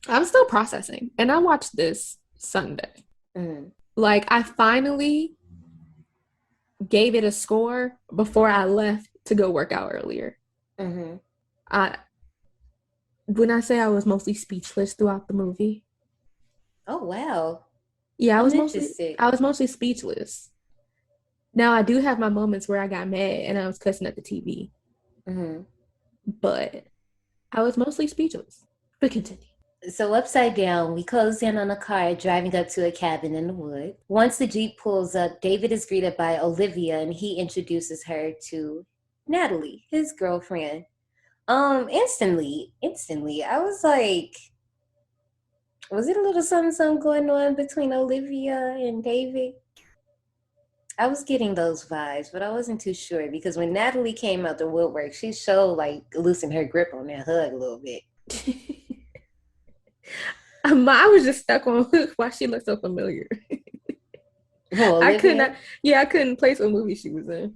I'm still processing, and I watched this Sunday. Like, I finally gave it a score before I left to go work out earlier. When I say I was mostly speechless throughout the movie. Oh, wow. Yeah, I was interested. mostly speechless. Now, I do have my moments where I got mad and I was cussing at the TV. But I was mostly speechless. But continue. So upside down, we close in on a car driving up to a cabin in the wood. Once the Jeep pulls up, David is greeted by Olivia, and he introduces her to Natalie, his girlfriend. Instantly, I was like, was it a little something going on between Olivia and David? I was getting those vibes, but I wasn't too sure, because when Natalie came out the woodwork, she showed like loosened her grip on that hug a little bit. I was just stuck on why she looked so familiar. Oh, I couldn't place what movie she was in.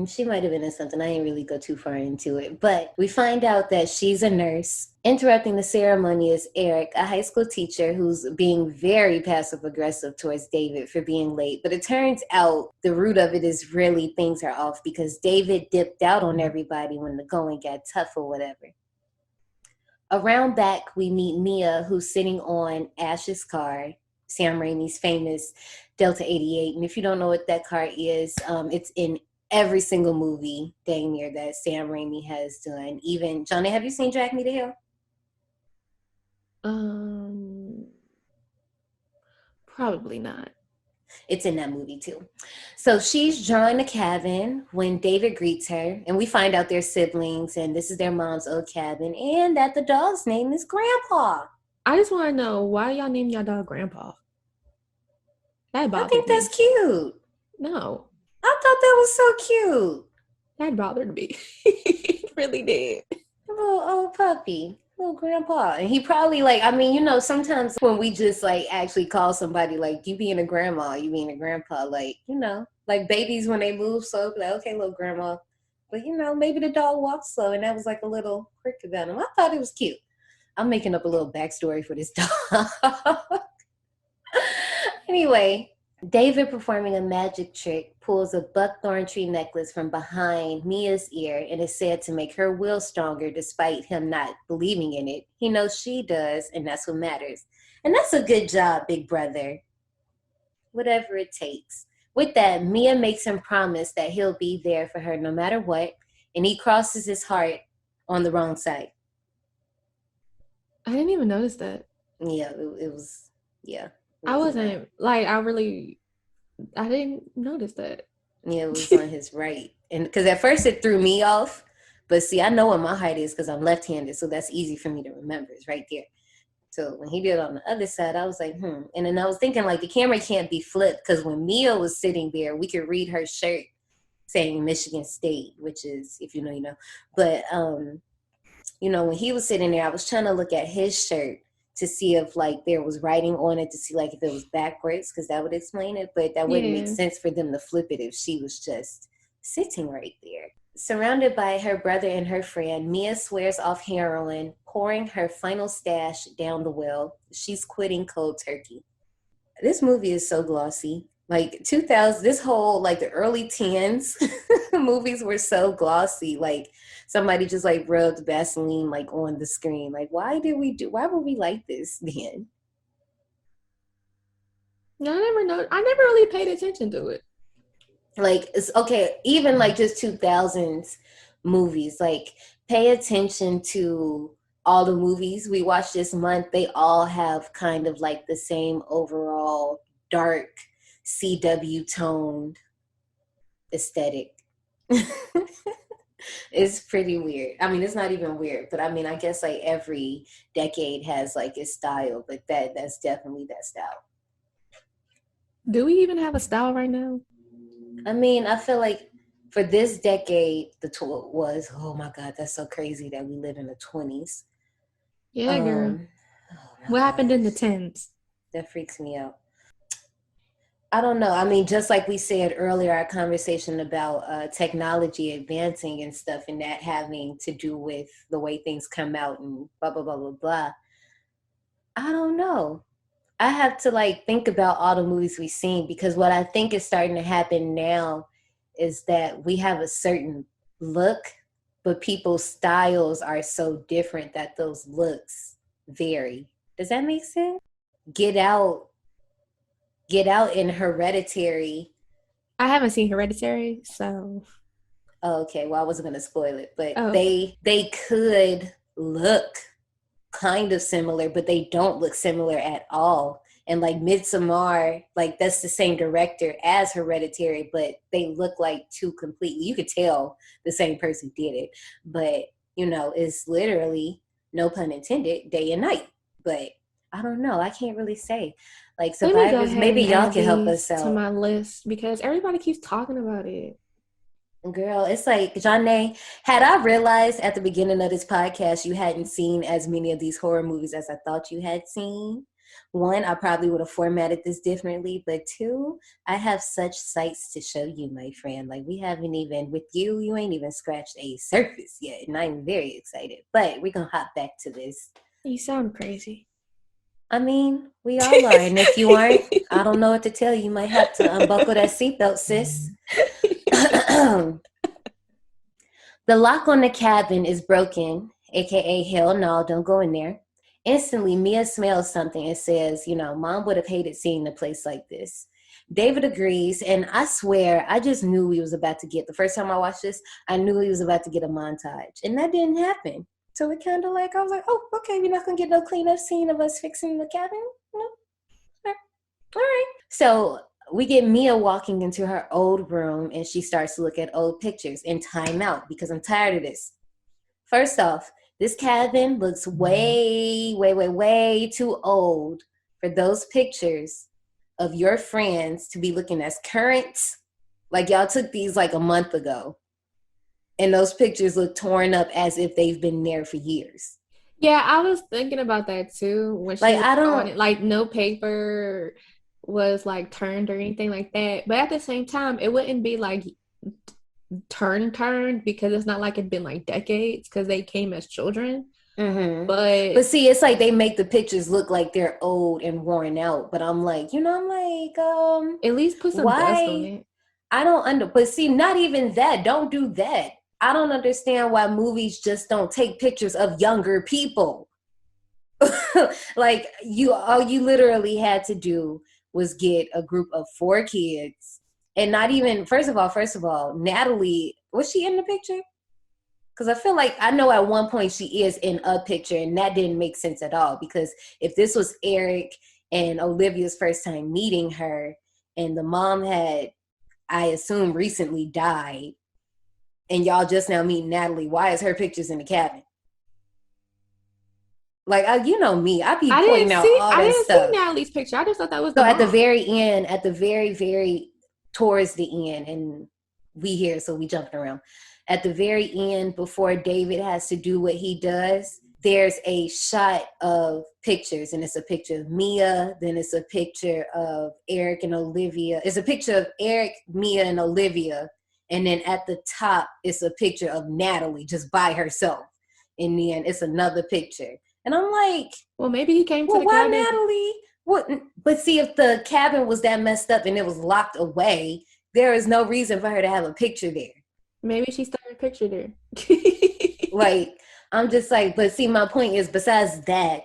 She might have been in something. I didn't really go too far into it. But we find out that she's a nurse. Interrupting the ceremony is Eric, a high school teacher who's being very passive-aggressive towards David for being late. But it turns out the root of it is really things are off because David dipped out on everybody when the going got tough or whatever. Around back, we meet Mia, who's sitting on Ash's car, Sam Raimi's famous Delta 88. And if you don't know what that car is, it's in every single movie, dang near, that Sam Raimi has done. Even, Johnny, have you seen Drag Me to Hell? Probably not. It's in that movie too. So she's drawing a cabin when David greets her, and we find out they're siblings, and this is their mom's old cabin, and that the dog's name is Grandpa. I just want to know, why y'all name your dog Grandpa? That bothered I think me. that's cute. No. I thought that was so cute. That bothered me. It really did. A little old puppy. Little grandpa. And he probably sometimes when we just actually call somebody you being a grandma, you being a grandpa, like babies when they move slow, okay, little grandma. But maybe the dog walks slow, and that was a little quirk about him. I thought it was cute. I'm making up a little backstory for this dog. Anyway, David, performing a magic trick, pulls a buckthorn tree necklace from behind Mia's ear and is said to make her will stronger despite him not believing in it. He knows she does, and that's what matters. And that's a good job, big brother. Whatever it takes. With that, Mia makes him promise that he'll be there for her no matter what, and he crosses his heart on the wrong side. I didn't even notice that. Yeah, it was, yeah. I wasn't, I really I didn't notice that. Yeah, it was on his right. And because at first it threw me off. But see, I know what my height is because I'm left-handed. So that's easy for me to remember. It's right there. So when he did it on the other side, I was like, And then I was thinking, like, the camera can't be flipped because when Mia was sitting there, we could read her shirt saying Michigan State, which is, if you know, you know. But, when he was sitting there, I was trying to look at his shirt to see if, like, there was writing on it, to see, like, if it was backwards, because that would explain it. But that wouldn't make sense for them to flip it if she was just sitting right there. Surrounded by her brother and her friend, Mia swears off heroin, pouring her final stash down the well. She's quitting cold turkey. This movie is so glossy. Like 2000, this whole, like the early tens movies were so glossy. Like somebody just like rubbed Vaseline like on the screen. Like why would we like this then? No, I never really paid attention to it. Like it's okay, even like just 2000s movies, like pay attention to all the movies we watched this month. They all have kind of like the same overall dark CW toned aesthetic. It's pretty weird. I mean, it's not even weird, but I mean, I guess like every decade has like its style, but that's definitely that style. Do we even have a style right now? I mean, I feel like for this decade, the tour was, oh my God, that's so crazy that we live in the 20s. Yeah, girl. What happened in the 10s? That freaks me out. I don't know. I mean, just like we said earlier, our conversation about technology advancing and stuff, and that having to do with the way things come out and blah, blah, blah, blah, blah. I don't know. I have to like think about all the movies we've seen, because what I think is starting to happen now is that we have a certain look, but people's styles are so different that those looks vary. Does that make sense? Get Out in Hereditary. I haven't seen Hereditary, so. Oh, okay, well, I wasn't going to spoil it, but Oh. they could look kind of similar, but they don't look similar at all. And like Midsommar, like that's the same director as Hereditary, but they look like two completely, you could tell the same person did it, but it's literally, no pun intended, day and night. But I don't know, I can't really say. Like Survivors, maybe y'all can help us out. To my list, because everybody keeps talking about it. Girl, it's like, Janae, had I realized at the beginning of this podcast you hadn't seen as many of these horror movies as I thought you had seen, one, I probably would have formatted this differently, but two, I have such sights to show you, my friend. Like we haven't even, with you ain't even scratched a surface yet, and I'm very excited. But we're going to hop back to this. You sound crazy. I mean, we all are, and if you aren't, I don't know what to tell you. You might have to unbuckle that seatbelt, sis. The lock on the cabin is broken, aka hell no, don't go in there. Instantly, Mia smells something and says, Mom would have hated seeing a place like this. David agrees, and I swear, I just knew we was about to get, the first time I watched this, I knew he was about to get a montage, and that didn't happen. So it kind of like, I was like, oh, okay, we're not going to get no cleanup scene of us fixing the cabin? No? All right. So we get Mia walking into her old room, and she starts to look at old pictures and time out, because I'm tired of this. First off, this cabin looks way, way, way, way too old for those pictures of your friends to be looking as current. Like y'all took these like a month ago, and those pictures look torn up as if they've been there for years. Yeah, I was thinking about that too. When she like, I don't on it, like no paper was like turned or anything like that. But at the same time, it wouldn't be like turned because it's not like it'd been like decades because they came as children. Mm-hmm. But see, it's like they make the pictures look like they're old and worn out. But I'm like, at least put some dust on it. I don't but see, not even that. Don't do that. I don't understand why movies just don't take pictures of younger people. Like all you literally had to do was get a group of 4 kids, and not even, first of all, Natalie, was she in the picture? Because I feel like I know at one point she is in a picture, and that didn't make sense at all. Because if this was Eric and Olivia's first time meeting her, and the mom had, I assume, recently died, and y'all just now meet Natalie. Why is her pictures in the cabin? Like, you know me, I be pointing out all that stuff. I didn't see Natalie's picture. I just thought that was So the at the mom. very end, at the very towards the end, and we here, so we jumping around. At the very end, before David has to do what he does, there's a shot of pictures, and it's a picture of Mia, then it's a picture of Eric and Olivia. It's a picture of Eric, Mia, and Olivia, and then at the top, it's a picture of Natalie just by herself. And then it's another picture. And I'm like, well, maybe he came to the why cabin. Natalie? What? But see, if the cabin was that messed up and it was locked away, there is no reason for her to have a picture there. Maybe she started a picture there. Like, I'm just like, but see, my point is, besides that,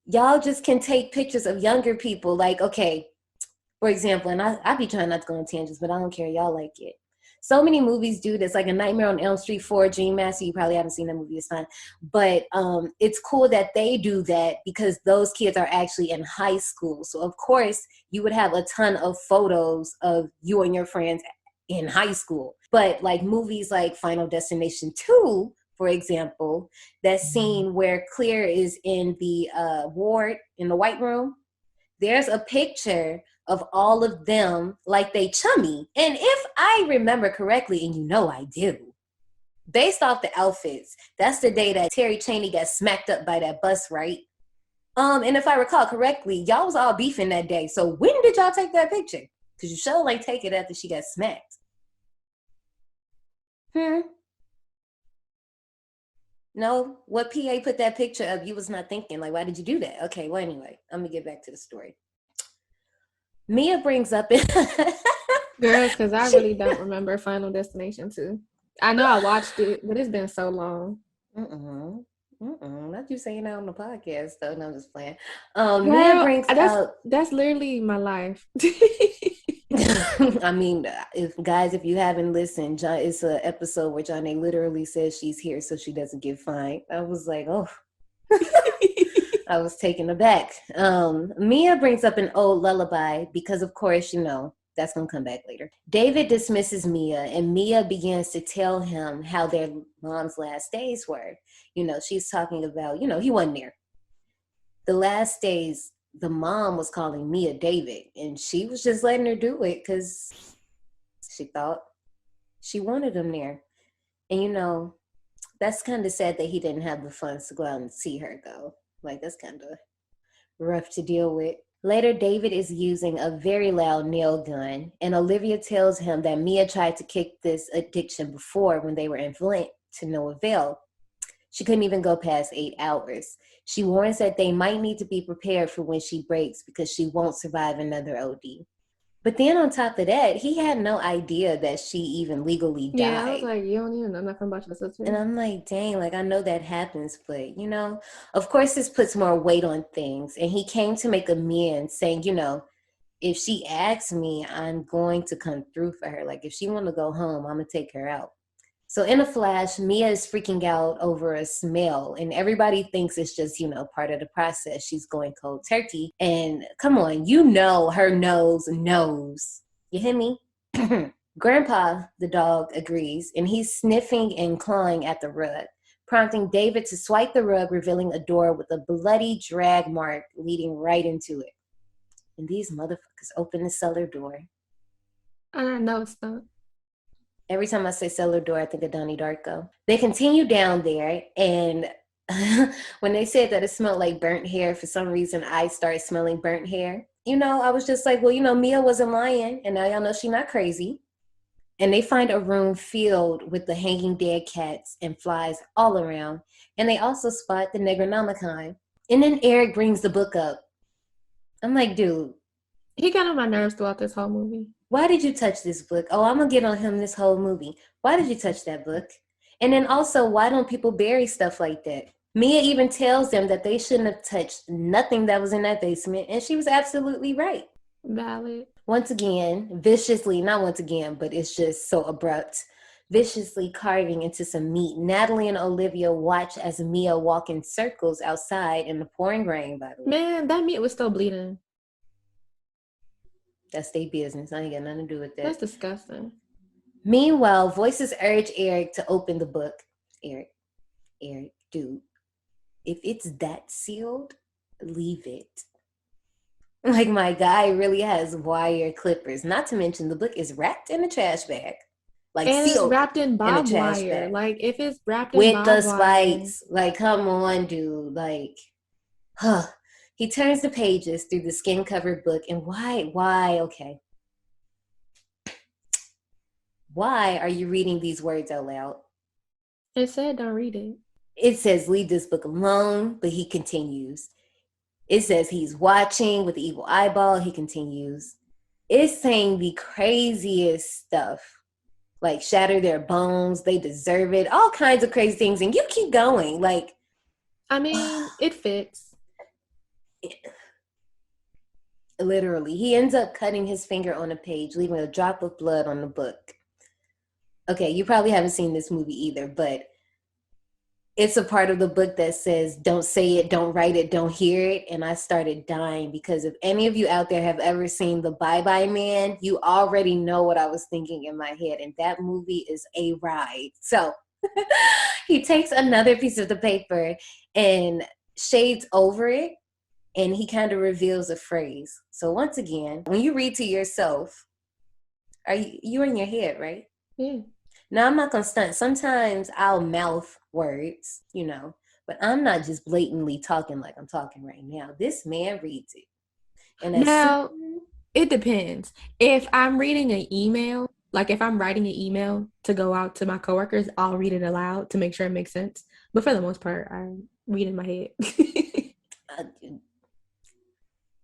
y'all just can take pictures of younger people. Like, okay, for example, and I be trying not to go on tangents, but I don't care. Y'all like it. So many movies do this, like A Nightmare on Elm Street 4, Dream Master. You probably haven't seen that movie, it's fine. But it's cool that they do that because those kids are actually in high school. So, of course, you would have a ton of photos of you and your friends in high school. But like movies like Final Destination 2, for example, that scene where Claire is in the ward in the white room, there's a picture of all of them like they chummy. And if I remember correctly, and you know I do, based off the outfits, that's the day that Terry Chaney got smacked up by that bus, right? And if I recall correctly, y'all was all beefing that day. So when did y'all take that picture? Because you sure like take it after she got smacked. No, what PA put that picture of? You was not thinking, like, why did you do that? Okay, well, anyway, I'm gonna get back to the story. Mia brings up it. Girl, because I really don't remember Final Destination 2. I know I watched it, but it's been so long. Not you saying that on the podcast, though. No, I'm just playing. Girl, Mia brings out. That's literally my life. I mean, if you haven't listened, it's an episode where Johnny literally says she's here so she doesn't get fined. I was like, oh. I was taken aback. Mia brings up an old lullaby because, of course, you know, that's going to come back later. David dismisses Mia, and Mia begins to tell him how their mom's last days were. You know, she's talking about, you know, he wasn't there. The last days, the mom was calling Mia David, and she was just letting her do it because she thought she wanted him there. And, you know, that's kind of sad that he didn't have the funds to go out and see her, though. Like, that's kind of rough to deal with. Later, David is using a very loud nail gun, and Olivia tells him that Mia tried to kick this addiction before when they were in Flint to no avail. She couldn't even go past 8 hours. She warns that they might need to be prepared for when she breaks because she won't survive another OD. But then on top of that, he had no idea that she even legally died. Yeah, I was like, you don't even know nothing about your sister. And I'm like, dang, like, I know that happens, but, you know, of course this puts more weight on things. And he came to make amends saying, you know, if she asks me, I'm going to come through for her. Like, if she want to go home, I'm going to take her out. So in a flash, Mia is freaking out over a smell, and everybody thinks it's just, you know, part of the process. She's going cold turkey. And come on, you know her nose knows. You hear me? Grandpa, the dog, agrees, and he's sniffing and clawing at the rug, prompting David to swipe the rug, revealing a door with a bloody drag mark leading right into it. And these motherfuckers open the cellar door. I know it's not. Every time I say cellar door, I think of Donnie Darko. They continue down there, and when they said that it smelled like burnt hair, for some reason, I started smelling burnt hair. You know, I was just like, well, you know, Mia wasn't lying, and now y'all know she's not crazy. And they find a room filled with the hanging dead cats and flies all around. And they also spot the Necronomicon. And then Eric brings the book up. I'm like, dude. He got on my nerves throughout this whole movie. Why did you touch this book? Oh, I'm going to get on him this whole movie. Why did you touch that book? And then also, why don't people bury stuff like that? Mia even tells them that they shouldn't have touched nothing that was in that basement. And she was absolutely right. Valid. Once again, viciously, not once again, but it's just so abrupt, viciously carving into some meat. Natalie and Olivia watch as Mia walk in circles outside in the pouring rain, by the way. Man, that meat was still bleeding. That's their business. I ain't got nothing to do with that. That's disgusting. Meanwhile, voices urge Eric to open the book. Eric, dude, if it's that sealed, leave it. Like, my guy really has wire clippers. Not to mention the book is wrapped in a trash bag. Like, And it's sealed wrapped in in a barbed trash wire. bag. Like, if it's wrapped in With barbed the wire. spikes. Like, come on, dude. Like, huh. He turns the pages through the skin-covered book, and why, okay. Why are you reading these words out loud? It said don't read it. It says, leave this book alone, but he continues. It says he's watching with the evil eyeball, he continues. It's saying the craziest stuff. Like, shatter their bones, they deserve it, all kinds of crazy things, and you keep going. Like, I mean, it fits. Literally. He ends up cutting his finger on a page, leaving a drop of blood on the book. Okay, you probably haven't seen this movie either, but it's a part of the book that says, don't say it, don't write it, don't hear it. And I started dying because if any of you out there have ever seen The Bye-Bye Man, you already know what I was thinking in my head. And that movie is a ride. So he takes another piece of the paper and shades over it. And he kind of reveals a phrase. So once again, when you read to yourself, you're in your head, right? Yeah. Now, I'm not going to stunt. Sometimes I'll mouth words, but I'm not just blatantly talking like I'm talking right now. This man reads it. And now, it depends. If I'm reading an email, like if I'm writing an email to go out to my coworkers, I'll read it aloud to make sure it makes sense. But for the most part, I read in my head.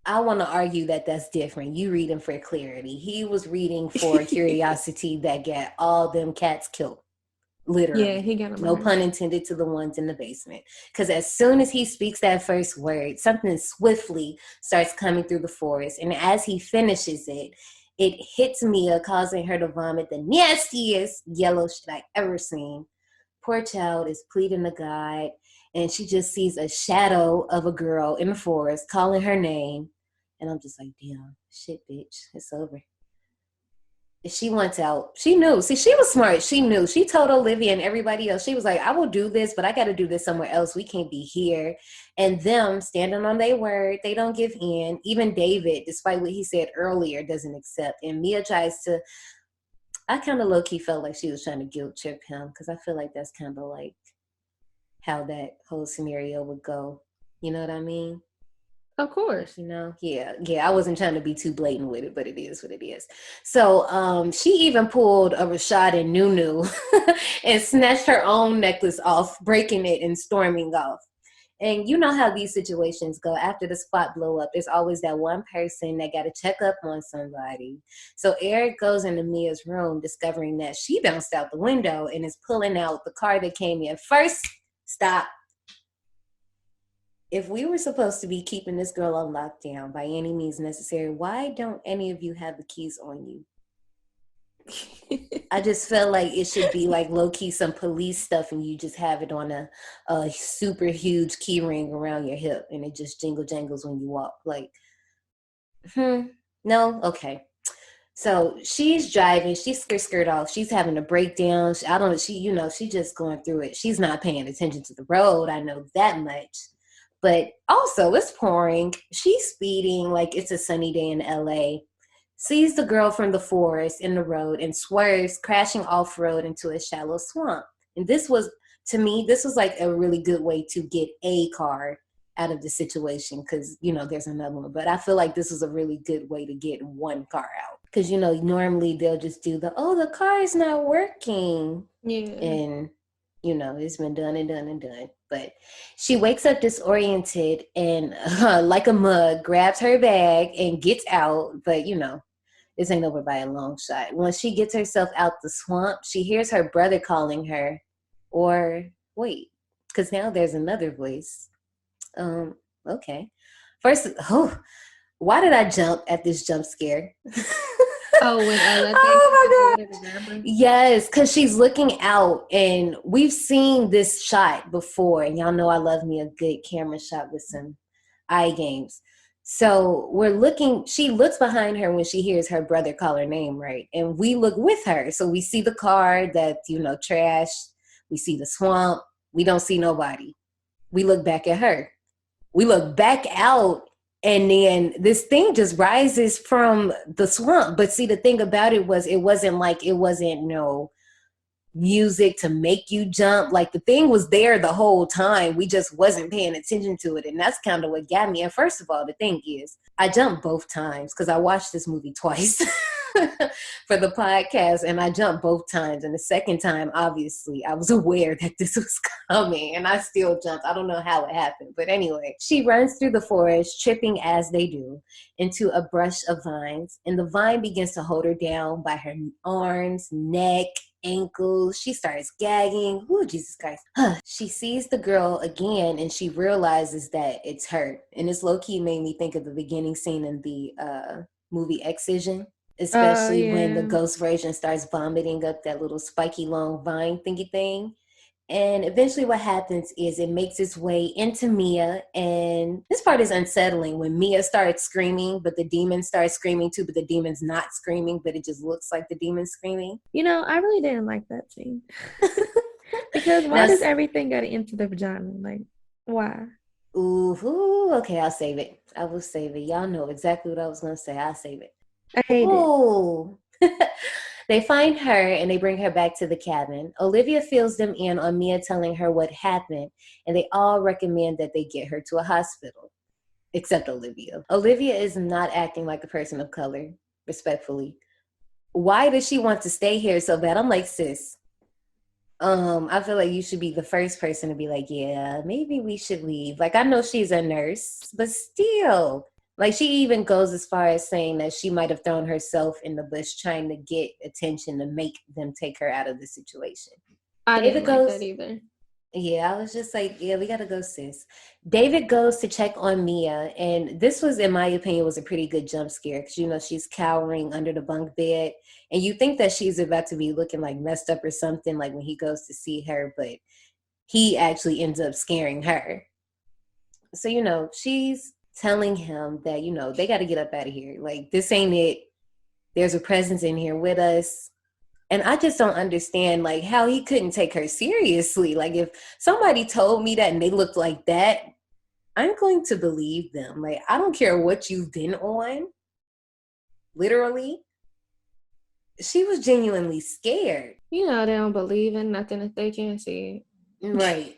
I want to argue that that's different. You reading for clarity. He was reading for curiosity that got all them cats killed. Literally. Yeah, he got them. No pun intended to the ones in the basement. Because as soon as he speaks that first word, something swiftly starts coming through the forest. And as he finishes it, it hits Mia, causing her to vomit the nastiest yellow shit I've ever seen. Poor child is pleading to God. And she just sees a shadow of a girl in the forest calling her name. And I'm just like, damn, shit, bitch, it's over. She went out. She knew. See, she was smart. She knew. She told Olivia and everybody else, she was like, I will do this, but I got to do this somewhere else. We can't be here. And them standing on their word, they don't give in. Even David, despite what he said earlier, doesn't accept. And Mia tries to, I kind of low-key felt like she was trying to guilt trip him because I feel like that's kind of like how that whole scenario would go. You know what I mean? Of course. Yeah, I wasn't trying to be too blatant with it, but it is what it is. So she even pulled a Rashad and Nunu and snatched her own necklace off, breaking it and storming off. And you know how these situations go. After the spot blow up, there's always that one person that got to check up on somebody. So Eric goes into Mia's room, discovering that she bounced out the window and is pulling out the car that came in. First, stop. If we were supposed to be keeping this girl on lockdown by any means necessary, why don't any of you have the keys on you? I just felt like it should be like low-key some police stuff and you just have it on a super huge key ring around your hip and it just jangles when you walk. Like, no? Okay. So she's driving, she's skirt off, she's having a breakdown. She's just going through it. She's not paying attention to the road. I know that much. But also, it's pouring. She's speeding like it's a sunny day in LA. Sees the girl from the forest in the road and swerves, crashing off-road into a shallow swamp. And this was like a really good way to get a car out of the situation because, there's another one. But I feel like this was a really good way to get one car out. Because, normally they'll just do the car is not working. Yeah. And, it's been done and done and done. But she wakes up disoriented and like a mug, grabs her bag and gets out. But, this ain't over by a long shot. Once she gets herself out the swamp, she hears her brother calling her. Or wait, because now there's another voice. Okay. First, why did I jump at this jump scare? Oh my God. Yes, because she's looking out and we've seen this shot before. And y'all know I love me a good camera shot with some eye games. So she looks behind her when she hears her brother call her name, right? And we look with her. So we see the car that's, trashed. We see the swamp. We don't see nobody. We look back at her. We look back out, and then this thing just rises from the swamp. But see, the thing about it wasn't no music to make you jump. Like, the thing was there the whole time. We just wasn't paying attention to it. And that's kind of what got me. And first of all, the thing is, I jumped both times because I watched this movie twice for the podcast, and I jumped both times. And the second time, obviously, I was aware that this was coming, and I still jumped. I don't know how it happened. But anyway, she runs through the forest, tripping as they do, into a brush of vines. And the vine begins to hold her down by her arms, neck, ankles. She starts gagging. Ooh, Jesus Christ. She sees the girl again, and she realizes that it's her. And this low-key made me think of the beginning scene in the movie Excision, especially when the ghost version starts vomiting up that little spiky long vine thingy thing. And eventually what happens is it makes its way into Mia. And this part is unsettling when Mia starts screaming, but the demon starts screaming too, but the demon's not screaming, but it just looks like the demon's screaming. I really didn't like that scene. Because why does everything get into the vagina? Like, why? Ooh, okay, I'll save it. I will save it. Y'all know exactly what I was going to say. I'll save it. I hate it. They find her and they bring her back to the cabin. Olivia fills them in on Mia telling her what happened, and they all recommend that they get her to a hospital, except Olivia. Olivia is not acting like a person of color, respectfully. Why does she want to stay here so bad? I'm like, sis, I feel like you should be the first person to be like, yeah, maybe we should leave. Like, I know she's a nurse, but still. Like, she even goes as far as saying that she might have thrown herself in the bush trying to get attention to make them take her out of the situation. I didn't like that either. Yeah, I was just like, yeah, we gotta go, sis. David goes to check on Mia, and this was, in my opinion, was a pretty good jump scare because, she's cowering under the bunk bed, and you think that she's about to be looking like messed up or something, like when he goes to see her, but he actually ends up scaring her. So, she's telling him that, they got to get up out of here. Like, this ain't it. There's a presence in here with us. And I just don't understand, like, how he couldn't take her seriously. Like, if somebody told me that and they looked like that, I'm going to believe them. Like, I don't care what you've been on. Literally. She was genuinely scared. They don't believe in nothing that they can't see. Right.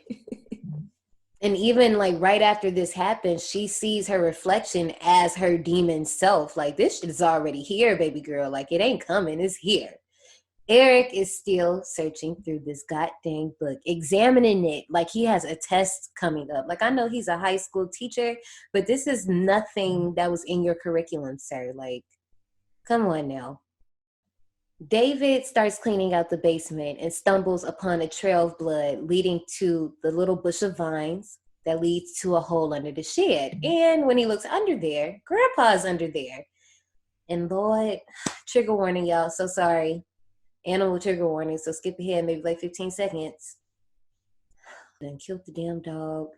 And even like right after this happens, she sees her reflection as her demon self. Like, this shit is already here, baby girl. Like, it ain't coming, it's here. Eric is still searching through this goddamn book, examining it like he has a test coming up. Like, I know he's a high school teacher, but this is nothing that was in your curriculum, sir. Like, come on now. David starts cleaning out the basement and stumbles upon a trail of blood leading to the little bush of vines that leads to a hole under the shed. And when he looks under there, Grandpa's under there. And Lord, trigger warning, y'all. So sorry. Animal trigger warning. So skip ahead maybe like 15 seconds. Then killed the damn dog.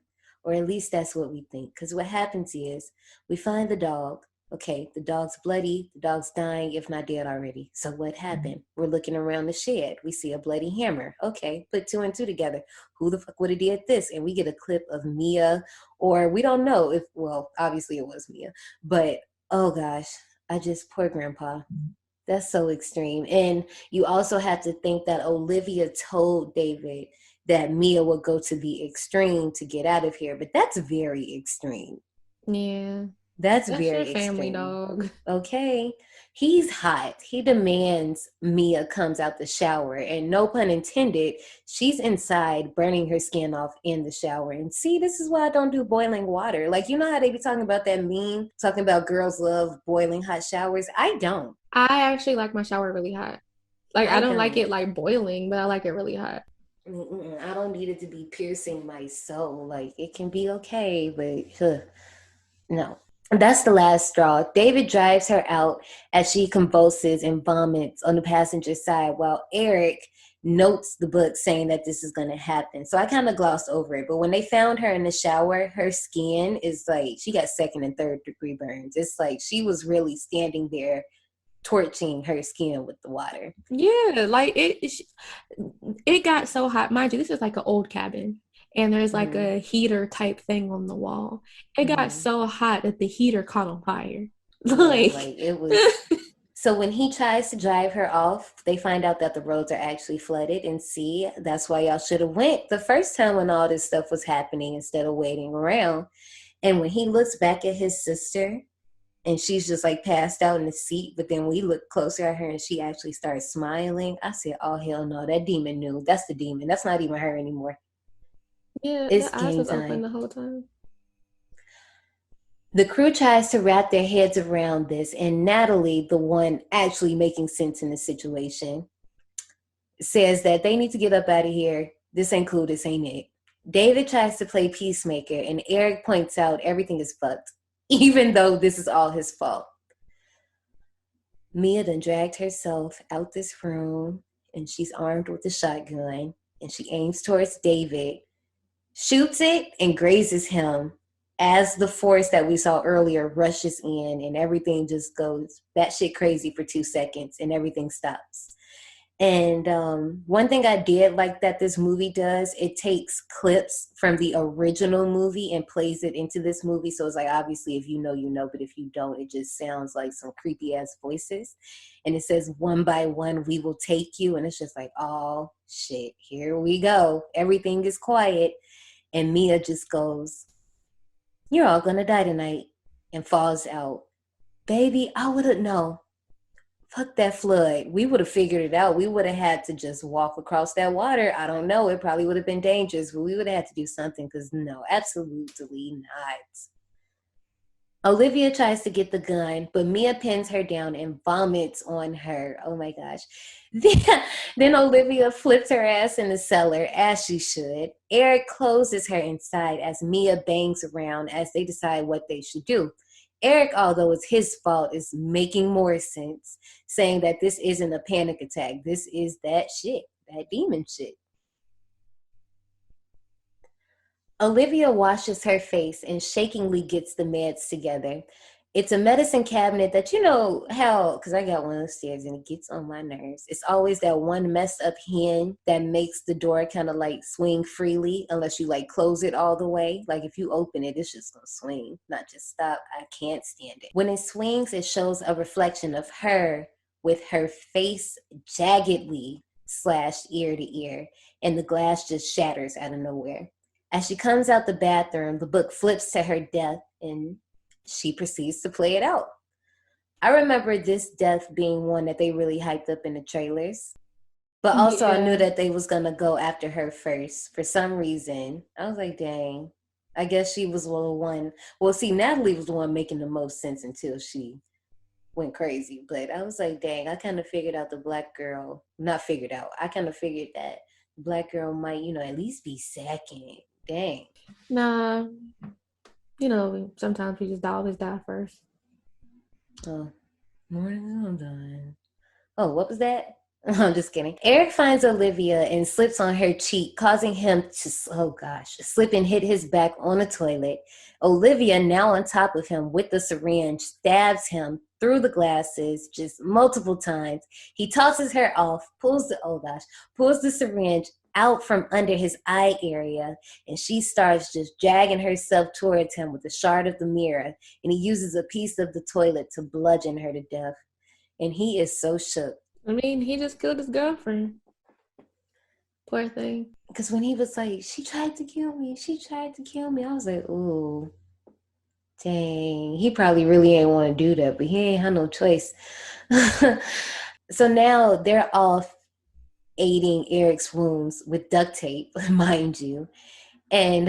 Or at least that's what we think. Because what happens is we find the dog. Okay, the dog's bloody, the dog's dying, if not dead already. So what happened? We're looking around the shed. We see a bloody hammer. Okay, put 2 and 2 together. Who the fuck would have did this? And we get a clip of Mia, or we don't know if, well, obviously it was Mia. But, oh gosh, poor Grandpa. That's so extreme. And you also have to think that Olivia told David that Mia would go to the extreme to get out of here. But that's very extreme. Yeah. That's your very family extreme. Dog. Okay. He's hot. He demands Mia comes out the shower. And no pun intended, she's inside burning her skin off in the shower. And see, this is why I don't do boiling water. Like, you know how they be talking about that meme? Talking about girls love boiling hot showers? I don't. I actually like my shower really hot. Like, I don't like it like boiling, but I like it really hot. I don't need it to be piercing my soul. Like, it can be okay, but no. That's the last straw. David drives her out as she convulses and vomits on the passenger side, while Eric notes the book saying that this is going to happen. So I kind of glossed over it. But when they found her in the shower, her skin is like, she got 2nd and 3rd degree burns. It's like she was really standing there torching her skin with the water. Yeah, like it got so hot. Mind you, this is like an old cabin, and there's like a heater type thing on the wall. It got so hot that the heater caught on fire. Like it was. So when he tries to drive her off, they find out that the roads are actually flooded. And see, that's why y'all should have went the first time when all this stuff was happening instead of waiting around. And when he looks back at his sister, and she's just like passed out in the seat, but then we look closer at her and she actually starts smiling. I said, oh, hell no, that demon knew. That's the demon. That's not even her anymore. Yeah, It's the eyes game was time. open the whole time. The crew tries to wrap their heads around this, and Natalie, the one actually making sense in the situation, says that they need to get up out of here. This ain't cool, this ain't it. David tries to play peacemaker, and Eric points out everything is fucked, even though this is all his fault. Mia then dragged herself out this room, and she's armed with a shotgun, and she aims towards David, shoots it, and grazes him as the force that we saw earlier rushes in, and everything just goes batshit crazy for 2 seconds, and everything stops. And one thing I did like that this movie does, it takes clips from the original movie and plays it into this movie. So it's like, obviously, if you know, you know, but if you don't, it just sounds like some creepy ass voices. And it says, 1 by 1, we will take you. And it's just like, oh shit, here we go. Everything is quiet. And Mia just goes, you're all gonna die tonight, and falls out. Baby, I wouldn't know. Fuck that flood. We would have figured it out. We would have had to just walk across that water. I don't know. It probably would have been dangerous, but we would have had to do something because no, absolutely not. Olivia tries to get the gun, but Mia pins her down and vomits on her. Oh my gosh. Then Olivia flips her ass in the cellar, as she should. Eric closes her inside as Mia bangs around as they decide what they should do. Eric, although it's his fault, is making more sense, saying that this isn't a panic attack. This is that shit, that demon shit. Olivia washes her face and shakingly gets the meds together. It's a medicine cabinet that, you know how, because I got one upstairs and it gets on my nerves. It's always that one messed up hinge that makes the door kind of like swing freely unless you like close it all the way. Like if you open it, it's just going to swing, not just stop. I can't stand it. When it swings, it shows a reflection of her with her face jaggedly slashed ear to ear, and the glass just shatters out of nowhere. As she comes out the bathroom, the book flips to her death and she proceeds to play it out. I remember this death being one that they really hyped up in the trailers. But also I knew that they was going to go after her first. For some reason, I was like, dang. I guess she was the one. Well, see, Natalie was the one making the most sense until she went crazy. But I was like, dang, I kind of figured out the black girl. Not figured out. I kind of figured that black girl might, you know, at least be second. Dang. Nah, you know, sometimes we just always die first. Oh, morning, I'm done. Oh, what was that? I'm just kidding. Eric finds Olivia and slips on her cheek, causing him to, slip and hit his back on the toilet. Olivia, now on top of him with the syringe, stabs him through the glasses just multiple times. He tosses her off, pulls the syringe out from under his eye area, and she starts just dragging herself towards him with a shard of the mirror, and he uses a piece of the toilet to bludgeon her to death. And he is so shook. I mean, he just killed his girlfriend. Poor thing. Because when he was like, she tried to kill me, I was like, ooh, dang. He probably really ain't want to do that, but he ain't had no choice. So now they're off aiding Eric's wounds with duct tape, mind you. And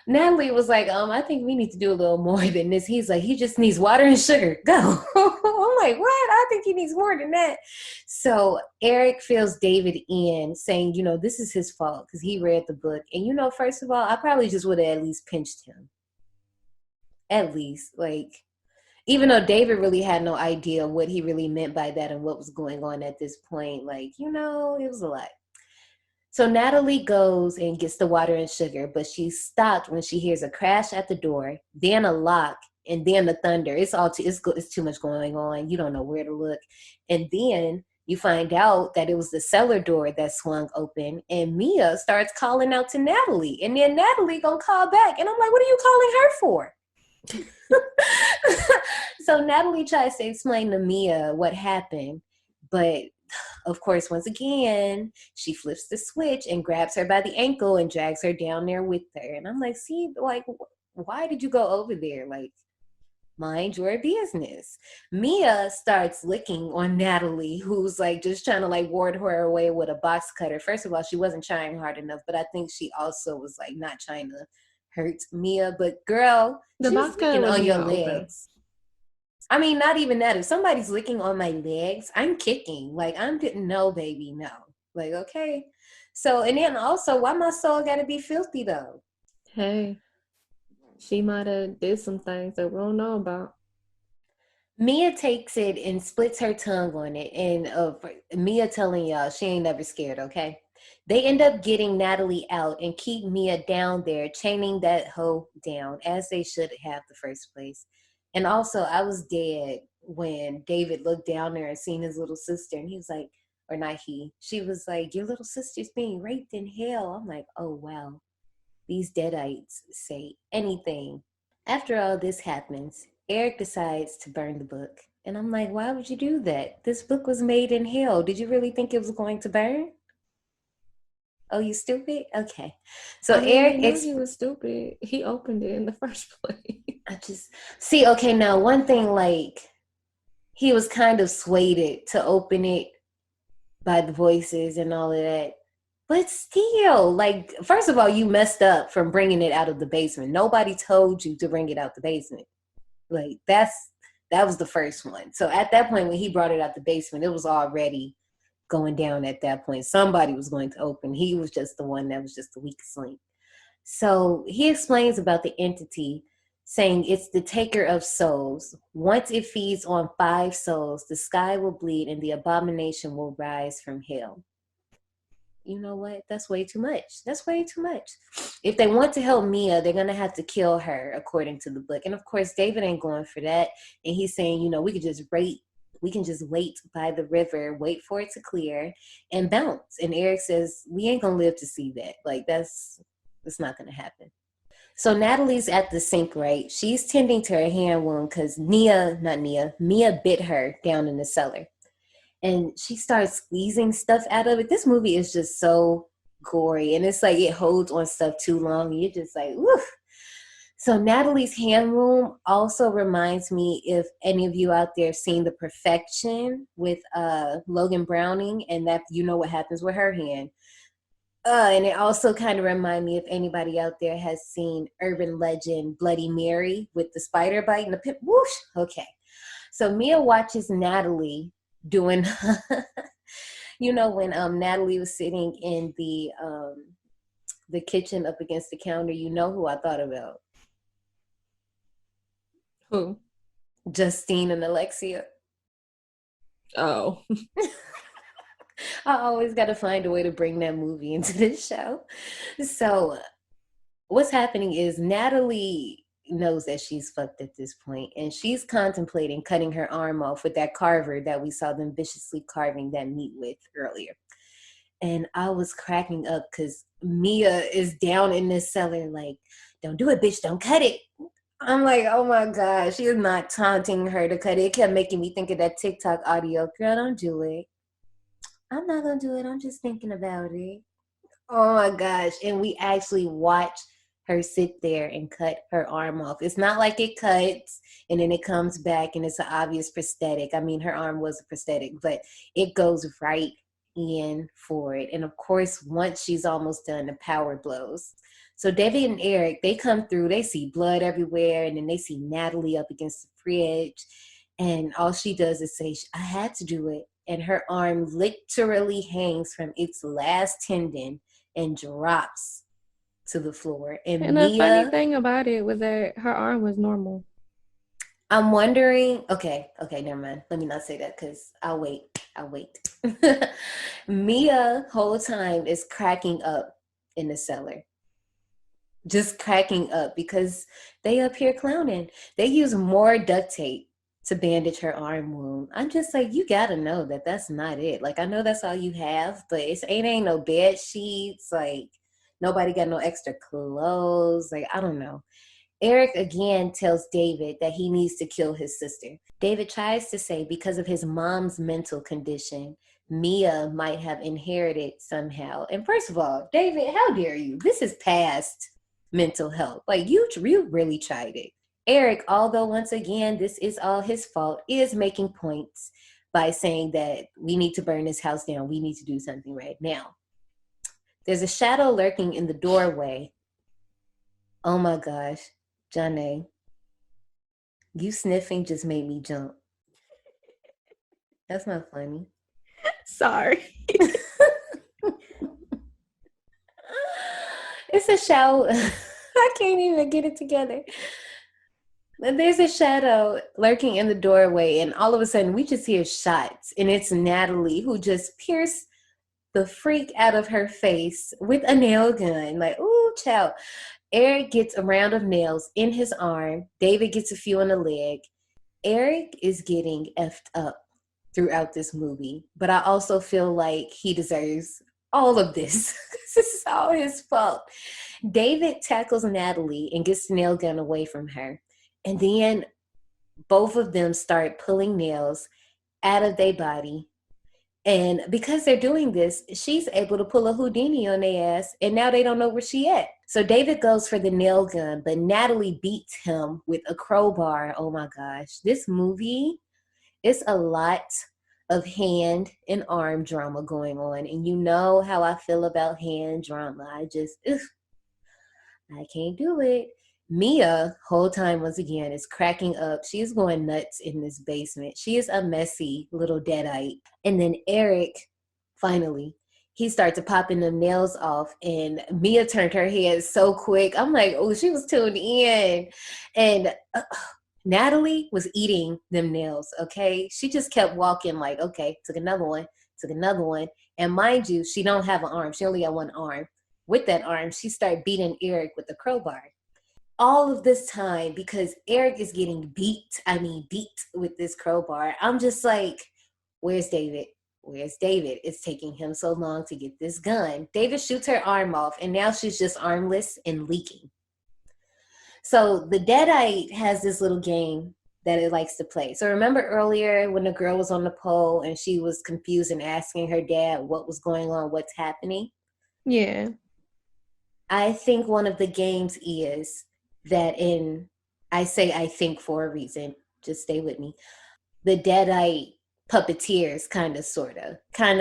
Natalie was like, I think we need to do a little more than this. He's like, he just needs water and sugar. Go. I'm like, what? I think he needs more than that. So Eric fills David in, saying, you know, this is his fault because he read the book. And, you know, first of all, I probably just would have at least pinched him. At least, like, Even though David really had no idea what he really meant by that and what was going on at this point. Like, it was a lot. So Natalie goes and gets the water and sugar, but she's stopped when she hears a crash at the door, then a lock, and then the thunder. It's too much going on. You don't know where to look. And then you find out that it was the cellar door that swung open, and Mia starts calling out to Natalie, and then Natalie gonna call back. And I'm like, what are you calling her for? So Natalie tries to explain to Mia what happened, but of course, once again, she flips the switch and grabs her by the ankle and drags her down there with her. And I'm like, see, like, why did you go over there? Like, mind your business. Mia starts licking on Natalie, who's like just trying to like ward her away with a box cutter. First of all, she wasn't trying hard enough, but I think she also was like not trying to hurt Mia. But girl, The box cutter was on your open. legs. I mean, not even that. If somebody's licking on my legs, I'm kicking. Like, no, baby, no. Like, okay. So, and then also, why my soul gotta be filthy, though? Hey, she might have did some things that we don't know about. Mia takes it and splits her tongue on it. And Mia telling y'all she ain't never scared, okay? They end up getting Natalie out and keep Mia down there, chaining that hoe down, as they should have the first place. And also, I was dead when David looked down there and seen his little sister, and he was like, or not he, she was like, your little sister's being raped in hell. I'm like, oh, wow. These deadites say anything. After all this happens, Eric decides to burn the book. And I'm like, why would you do that? This book was made in hell. Did you really think it was going to burn? Oh, you stupid? Okay. So Eric... he knew he was stupid. He opened it in the first place. Okay, now one thing, like, he was kind of swayed to open it by the voices and all of that. But still, like, first of all, you messed up from bringing it out of the basement. Nobody told you to bring it out the basement. Like, that was the first one. So at that point, when he brought it out the basement, it was already going down at that point. Somebody was going to open. He was just the one that was just the weakest link. So he explains about the entity, saying it's the taker of souls. Once it feeds on 5 souls, the sky will bleed and the abomination will rise from hell. You know what? That's way too much. That's way too much. If they want to help Mia, they're going to have to kill her, according to the book. And of course, David ain't going for that. And he's saying, we could just wait by the river, wait for it to clear, and bounce. And Eric says, we ain't going to live to see that. Like, that's not going to happen. So Natalie's at the sink, right? She's tending to her hand wound because Mia bit her down in the cellar. And she starts squeezing stuff out of it. This movie is just so gory. And it's like it holds on stuff too long. And you're just like, woof. So Natalie's hand wound also reminds me, if any of you out there have seen The Perfection with Logan Browning, and that what happens with her hand. And it also kind of reminds me, if anybody out there has seen urban legend Bloody Mary with the spider bite and the pip, whoosh. Okay. So Mia watches Natalie doing, when Natalie was sitting in the kitchen up against the counter, who I thought about? Who? Justine and Alexia. Oh. I always got to find a way to bring that movie into this show. So what's happening is Natalie knows that she's fucked at this point, and she's contemplating cutting her arm off with that carver that we saw them viciously carving that meat with earlier. And I was cracking up because Mia is down in this cellar like, don't do it, bitch, don't cut it. I'm like, oh my God, she is not taunting her to cut it. It kept making me think of that TikTok audio. Girl, don't do it. I'm not going to do it. I'm just thinking about it. Oh my gosh. And we actually watched her sit there and cut her arm off. It's not like it cuts and then it comes back and it's an obvious prosthetic. I mean, her arm was a prosthetic, but it goes right in for it. And of course, once she's almost done, the power blows. So David and Eric, they come through, they see blood everywhere, and then they see Natalie up against the fridge. And all she does is say, I had to do it. And her arm literally hangs from its last tendon and drops to the floor. And the funny thing about it was that her arm was normal. I'm wondering, okay, never mind. Let me not say that because I'll wait. Mia whole time is cracking up in the cellar. Just cracking up because they up here clowning. They use more duct tape to bandage her arm wound. I'm just like, you gotta know that that's not it. Like, I know that's all you have, but it ain't no bed sheets. Like, nobody got no extra clothes. Like, I don't know. Eric again tells David that he needs to kill his sister. David tries to say because of his mom's mental condition, Mia might have inherited somehow. And first of all, David, how dare you? This is past mental health. Like, you really tried it. Eric, although once again, this is all his fault, is making points by saying that we need to burn this house down. We need to do something right now. There's a shadow lurking in the doorway. Oh my gosh. Janae, you sniffing just made me jump. That's not funny. Sorry. It's a shadow. I can't even get it together. There's a shadow lurking in the doorway, and all of a sudden we just hear shots, and it's Natalie who just pierced the freak out of her face with a nail gun. Like, ooh, child. Eric gets a round of nails in his arm. David gets a few on the leg. Eric is getting effed up throughout this movie, but I also feel like he deserves all of this. This is all his fault. David tackles Natalie and gets the nail gun away from her. And then both of them start pulling nails out of their body. And because they're doing this, she's able to pull a Houdini on their ass, and now they don't know where she at. So David goes for the nail gun, but Natalie beats him with a crowbar. Oh my gosh. This movie is a lot of hand and arm drama going on. And you know how I feel about hand drama. I can't do it. Mia, whole time once again, is cracking up. She's going nuts in this basement. She is a messy little deadite. And then Eric, finally, he started popping them nails off, and Mia turned her head so quick. I'm like, oh, she was tuned in. And Natalie was eating them nails, okay? She just kept walking like, okay, took another one. And mind you, she don't have an arm. She only got one arm. With that arm, she started beating Eric with the crowbar. All of this time, because Eric is getting beat with this crowbar, I'm just like, where's David? It's taking him so long to get this gun. David shoots her arm off, and now she's just armless and leaking. So the Deadite has this little game that it likes to play. So remember earlier when the girl was on the pole and she was confused and asking her dad what was going on, what's happening? Yeah. I think one of the games is that I think for a reason, just stay with me, the Deadite puppeteers kind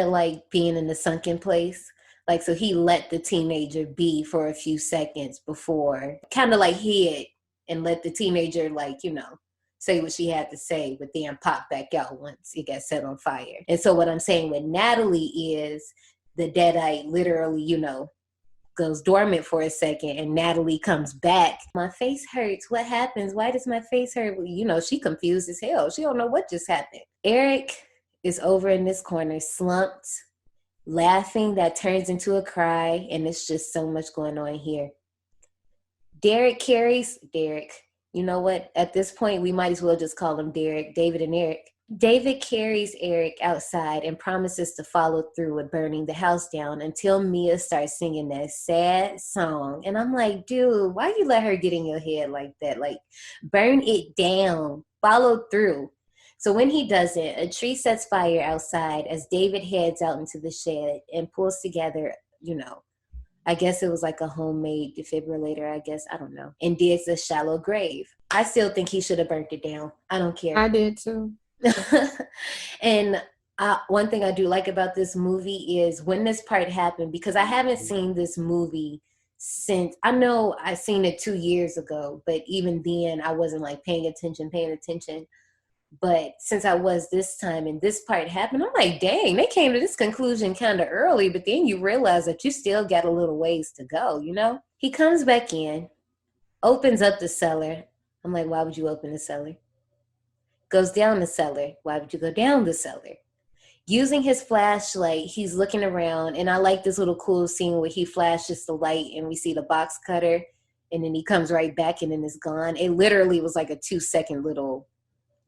of like being in the sunken place. Like, so he let the teenager be for a few seconds before, kind of like hid and let the teenager, like, you know, say what she had to say, but then pop back out once it got set on fire. And so what I'm saying with Natalie is the Deadite literally, you know, goes dormant for a second, and Natalie comes back. My face hurts. What happens? Why does my face hurt? You know, she confused as hell. She don't know what just happened. Eric is over in this corner, slumped, laughing that turns into a cry, and it's just so much going on here. Derek, you know what? At this point, we might as well just call him Derek, David and Eric. David carries Eric outside and promises to follow through with burning the house down until Mia starts singing that sad song. And I'm like, dude, why you let her get in your head like that? Like, burn it down, follow through. So when he does it, a tree sets fire outside as David heads out into the shed and pulls together, you know, I guess it was like a homemade defibrillator, I don't know, and digs a shallow grave. I still think he should have burnt it down. I don't care. I did too. And one thing I do like about this movie is when this part happened, because I haven't seen this movie since, I know I seen it 2 years ago, but even then I wasn't like paying attention. But since I was this time and this part happened, I'm like, dang, they came to this conclusion kind of early, but then you realize that you still got a little ways to go, you know? He comes back in, opens up the cellar. I'm like, why would you open the cellar? goes down the cellar. Why would you go down the cellar? Using his flashlight, he's looking around, and I like this little cool scene where he flashes the light and we see the box cutter, and then he comes right back and then it's gone. It literally was like a 2-second little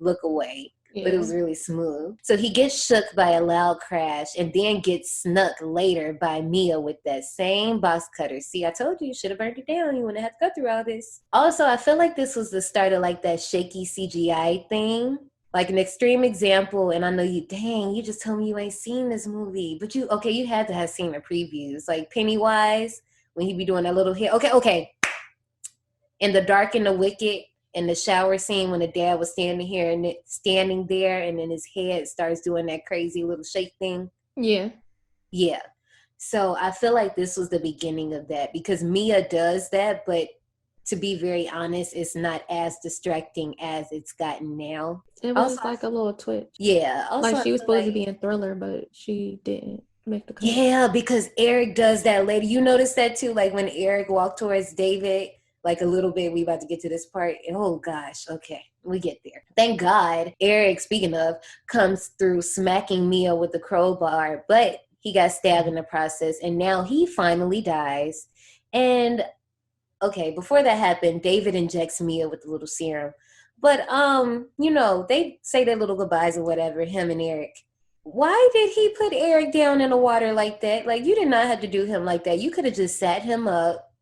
look away, but it was really smooth. So he gets shook by a loud crash and then gets snuck later by Mia with that same box cutter. See, I told you should have burned it down. You wouldn't have to go through all this. Also, I feel like this was the start of like that shaky CGI thing. Like an extreme example, and I know you, dang, you just told me you ain't seen this movie, but you had to have seen the previews. Like Pennywise, when he be doing that little hit. Okay. In The Dark and the Wicked, in the shower scene when the dad was standing there, and then his head starts doing that crazy little shake thing. Yeah. So I feel like this was the beginning of that, because Mia does that, but to be very honest, it's not as distracting as it's gotten now. It was also, like a little twitch. Yeah. Also, like she was supposed to be in Thriller, but she didn't make the cut. Yeah, because Eric does that later. You notice that too? Like when Eric walked towards David, like a little bit, we about to get to this part. Oh gosh, okay, we get there. Thank God, Eric, speaking of, comes through smacking Mia with the crowbar, but he got stabbed in the process, and now he finally dies. And okay, before that happened, David injects Mia with the little serum. But, they say their little goodbyes or whatever, him and Eric. Why did he put Eric down in the water like that? Like, you did not have to do him like that. You could have just sat him up.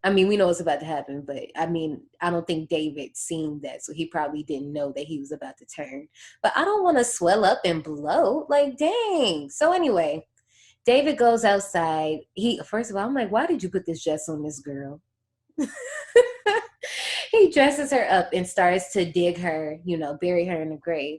I mean, we know what's about to happen, but I mean, I don't think David seen that, so he probably didn't know that he was about to turn. But I don't want to swell up and bloat. Like, dang. So anyway, David goes outside. First of all, I'm like, why did you put this dress on this girl? He dresses her up and starts to dig her, bury her in the grave.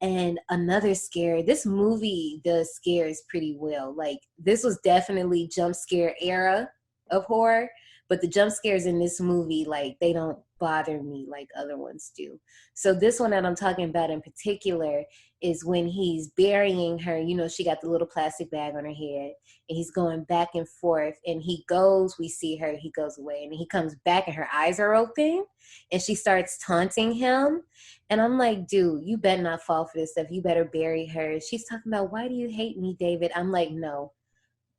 And another scare, this movie does scares pretty well. Like, this was definitely jump scare era of horror, but the jump scares in this movie, like, they don't bother me like other ones do. So this one that I'm talking about in particular is when he's burying her. She got the little plastic bag on her head, and he's going back and forth, and he goes, we see her, he goes away, and he comes back and her eyes are open, and she starts taunting him. And I'm like, dude, you better not fall for this stuff. You better bury her. She's talking about, why do you hate me, David? I'm like, no,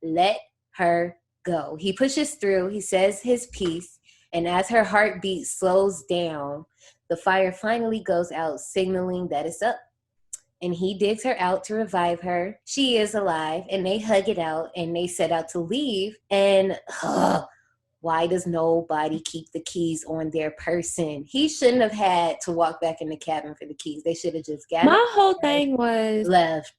let her go. He pushes through, he says his piece, and as her heartbeat slows down, the fire finally goes out, signaling that it's up. And he digs her out to revive her. She is alive, and they hug it out, and they set out to leave. And why does nobody keep the keys on their person? He shouldn't have had to walk back in the cabin for the keys. They should have just got My whole thing was, left.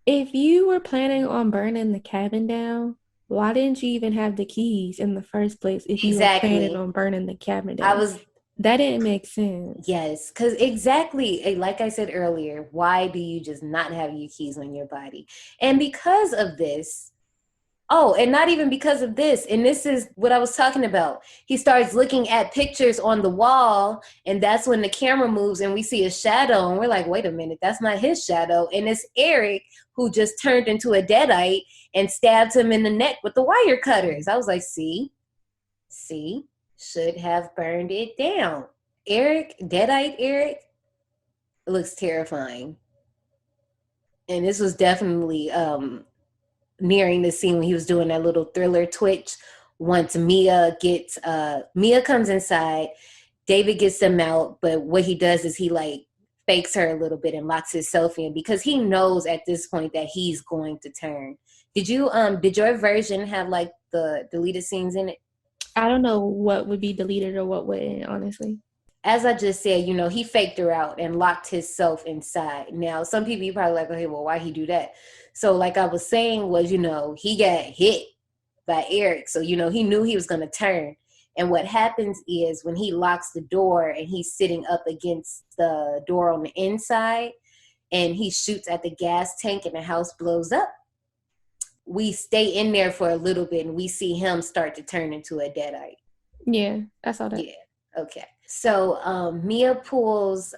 If you were planning on burning the cabin down, why didn't you even have the keys in the first place if you were planning on burning the cabin down? That didn't make sense. Yes, because exactly, like I said earlier, why do you just not have your keys on your body? And because of this, and not even because of this, and this is what I was talking about. He starts looking at pictures on the wall, and that's when the camera moves and we see a shadow, and we're like, wait a minute, that's not his shadow. And it's Eric, who just turned into a deadite and stabbed him in the neck with the wire cutters. I was like, see, should have burned it down. Deadite Eric looks terrifying. And this was definitely nearing the scene when he was doing that little thriller twitch. Once Mia comes inside, David gets them out, but what he does is he like fakes her a little bit and locks himself in, because he knows at this point that he's going to turn. Did your version have like the deleted scenes in it? I don't know what would be deleted or what wouldn't, honestly. As I just said, he faked her out and locked himself inside. Now, some people, you probably like, okay, well, why he do that? So like I was saying was, he got hit by Eric. So, he knew he was going to turn. And what happens is when he locks the door and he's sitting up against the door on the inside and he shoots at the gas tank and the house blows up, we stay in there for a little bit and we see him start to turn into a deadite. Yeah, I saw that. Yeah, okay. So Mia pulls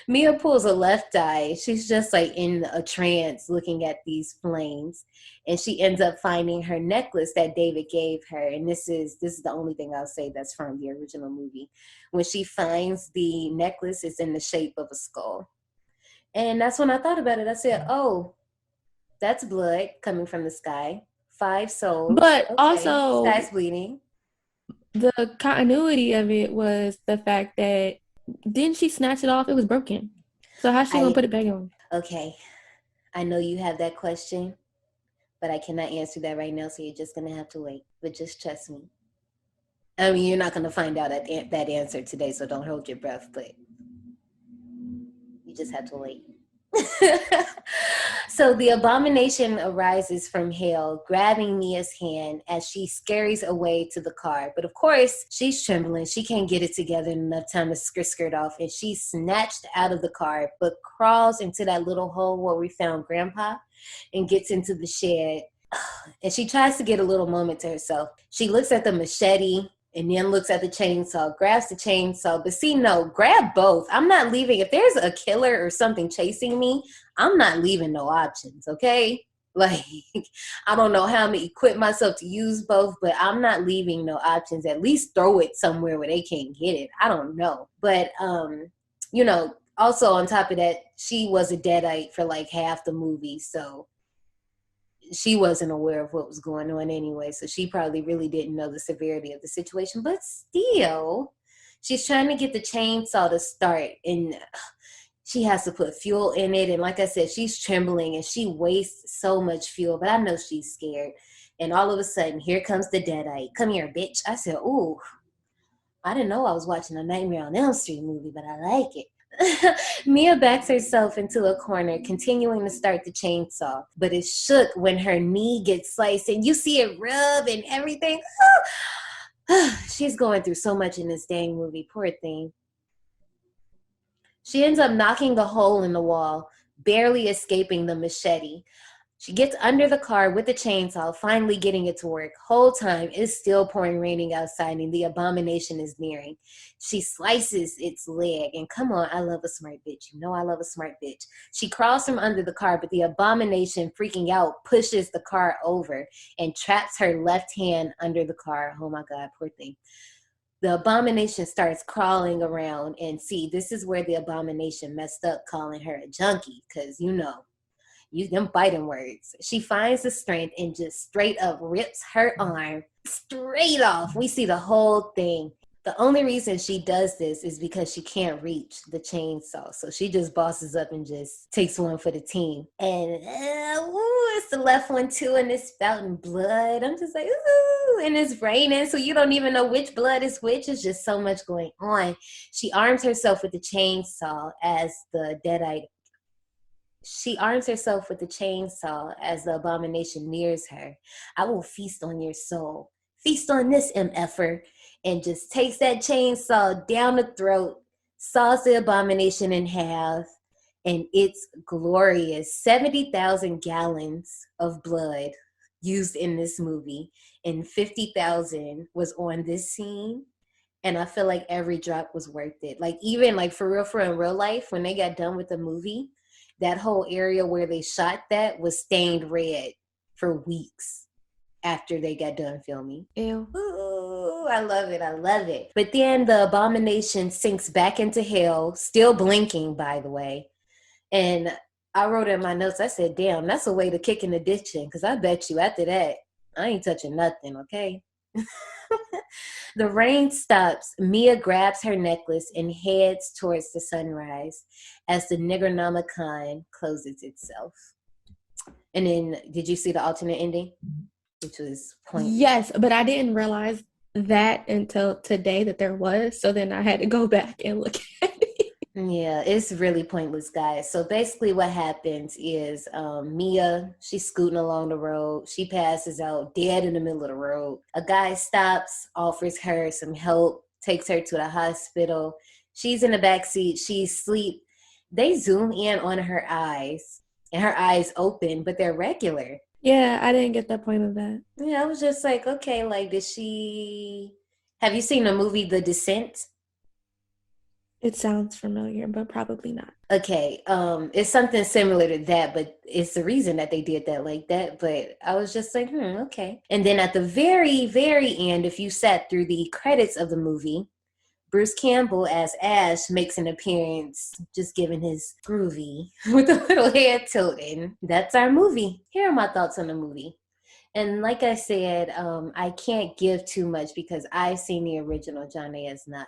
Mia pulls a left eye. She's just like in a trance looking at these flames. And she ends up finding her necklace that David gave her. And this is the only thing I'll say that's from the original movie. When she finds the necklace, it's in the shape of a skull. And that's when I thought about it. I said, oh, that's blood coming from the sky. 5 souls. But okay. also, Sky's bleeding. The continuity of it was the fact that didn't she snatch it off? It was broken. So how's she gonna put it back on? Okay. I know you have that question, but I cannot answer that right now, so you're just gonna have to wait. But just trust me. I mean, you're not gonna find out that answer today, so don't hold your breath, but you just have to wait. So the abomination arises from hell, grabbing Mia's hand as she scurries away to the car. But of course, she's trembling. She can't get it together in enough time to skirt off. And she's snatched out of the car, but crawls into that little hole where we found Grandpa and gets into the shed. And she tries to get a little moment to herself. She looks at the machete and then looks at the chainsaw, grabs the chainsaw. But see, no, grab both. I'm not leaving. If there's a killer or something chasing me, I'm not leaving no options, okay? Like, I don't know how I'm going to equip myself to use both, but I'm not leaving no options. At least throw it somewhere where they can't get it. I don't know. But, you know, also on top of that, she was a deadite for like half the movie, so she wasn't aware of what was going on anyway, so she probably really didn't know the severity of the situation. But still, she's trying to get the chainsaw to start, and she has to put fuel in it. And like I said, she's trembling, and she wastes so much fuel, but I know she's scared. And all of a sudden, here comes the deadite. Come here, bitch. I said, ooh, I didn't know I was watching a Nightmare on Elm Street movie, but I like it. Mia backs herself into a corner, continuing to start the chainsaw, but is shook when her knee gets sliced and you see it rub and everything. She's going through so much in this dang movie, poor thing. She ends up knocking a hole in the wall, barely escaping the machete. She gets under the car with the chainsaw, finally getting it to work. Whole time, it's still pouring raining outside, and the abomination is nearing. She slices its leg, and come on, I love a smart bitch. You know I love a smart bitch. She crawls from under the car, but the abomination, freaking out, pushes the car over and traps her left hand under the car. Oh my God, poor thing. The abomination starts crawling around, and see, this is where the abomination messed up calling her a junkie, because you know, use them fighting words. She finds the strength and just straight up rips her arm straight off. We see the whole thing. The only reason she does this is because she can't reach the chainsaw. So she just bosses up and just takes one for the team. And it's the left one too, and it's spouting blood. I'm just like, ooh, and it's raining, so you don't even know which blood is which. It's just so much going on. She arms herself with the chainsaw as the deadite. She arms herself with the chainsaw as the abomination nears her. I will feast on your soul. Feast on this, MFer. And just takes that chainsaw down the throat, saws the abomination in half, and it's glorious. 70,000 gallons of blood used in this movie, and 50,000 was on this scene. And I feel like every drop was worth it. Like, even like for real, in real life, when they got done with the movie, that whole area where they shot that was stained red for weeks after they got done filming. Ew. Ooh, I love it. I love it. But then the abomination sinks back into hell, still blinking, by the way. And I wrote in my notes, I said, damn, that's a way to kick in the ditch in, because I bet you after that, I ain't touching nothing, okay? The rain stops. Mia grabs her necklace and heads towards the sunrise as the Necronomicon closes itself. And then, did you see the alternate ending? Which was pointless. Yes, but I didn't realize that until today that there was. So then I had to go back and look at it. Yeah, it's really pointless, guys. So basically what happens is Mia, she's scooting along the road. She passes out dead in the middle of the road. A guy stops, offers her some help, takes her to the hospital. She's in the back seat. She's asleep. They zoom in on her eyes, and her eyes open, but they're regular. Yeah, I didn't get the point of that. Yeah, I was just like, okay, like, did she Have you seen the movie The Descent? It sounds familiar, but probably not. Okay, it's something similar to that, but it's the reason that they did that like that. But I was just like, okay. And then at the very, very end, if you sat through the credits of the movie, Bruce Campbell as Ash makes an appearance, just giving his groovy with a little head tilting. That's our movie. Here are my thoughts on the movie. And like I said, I can't give too much because I've seen the original Johnny as 9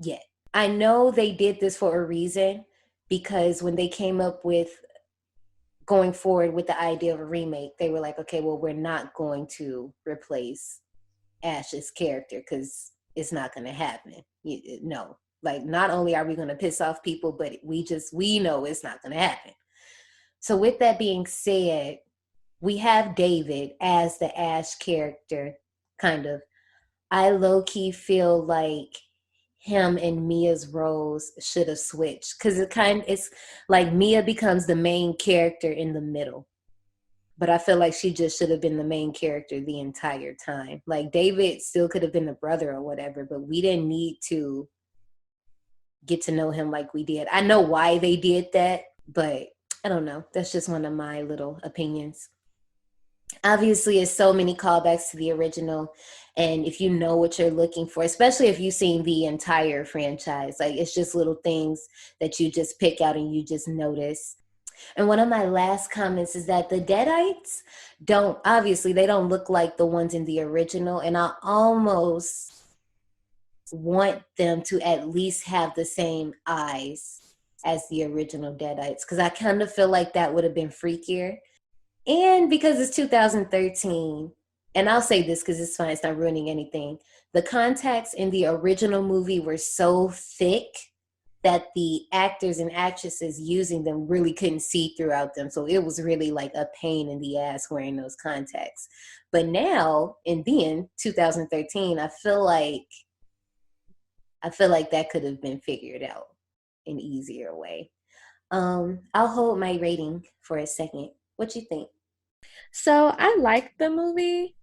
yet. I know they did this for a reason, because when they came up with going forward with the idea of a remake, they were like, okay, well, we're not going to replace Ash's character because it's not going to happen. No, like, not only are we going to piss off people, but we know it's not going to happen. So with that being said, we have David as the Ash character, kind of. I low-key feel like him and Mia's roles should have switched, because it's like Mia becomes the main character in the middle, but I feel like she just should have been the main character the entire time. Like, David still could have been the brother or whatever, but we didn't need to get to know him like we did. I know why they did that, but I don't know. That's just one of my little opinions. Obviously, it's so many callbacks to the original, and if you know what you're looking for, especially if you've seen the entire franchise, like, it's just little things that you just pick out and you just notice. And one of my last comments is that the Deadites they don't look like the ones in the original, and I almost want them to at least have the same eyes as the original Deadites, because I kind of feel like that would have been freakier. And because it's 2013, and I'll say this because it's fine, it's not ruining anything, the contacts in the original movie were so thick that the actors and actresses using them really couldn't see throughout them. So it was really like a pain in the ass wearing those contacts. But now, in 2013, I feel like that could have been figured out an easier way. I'll hold my rating for a second. What you think? So I liked the movie,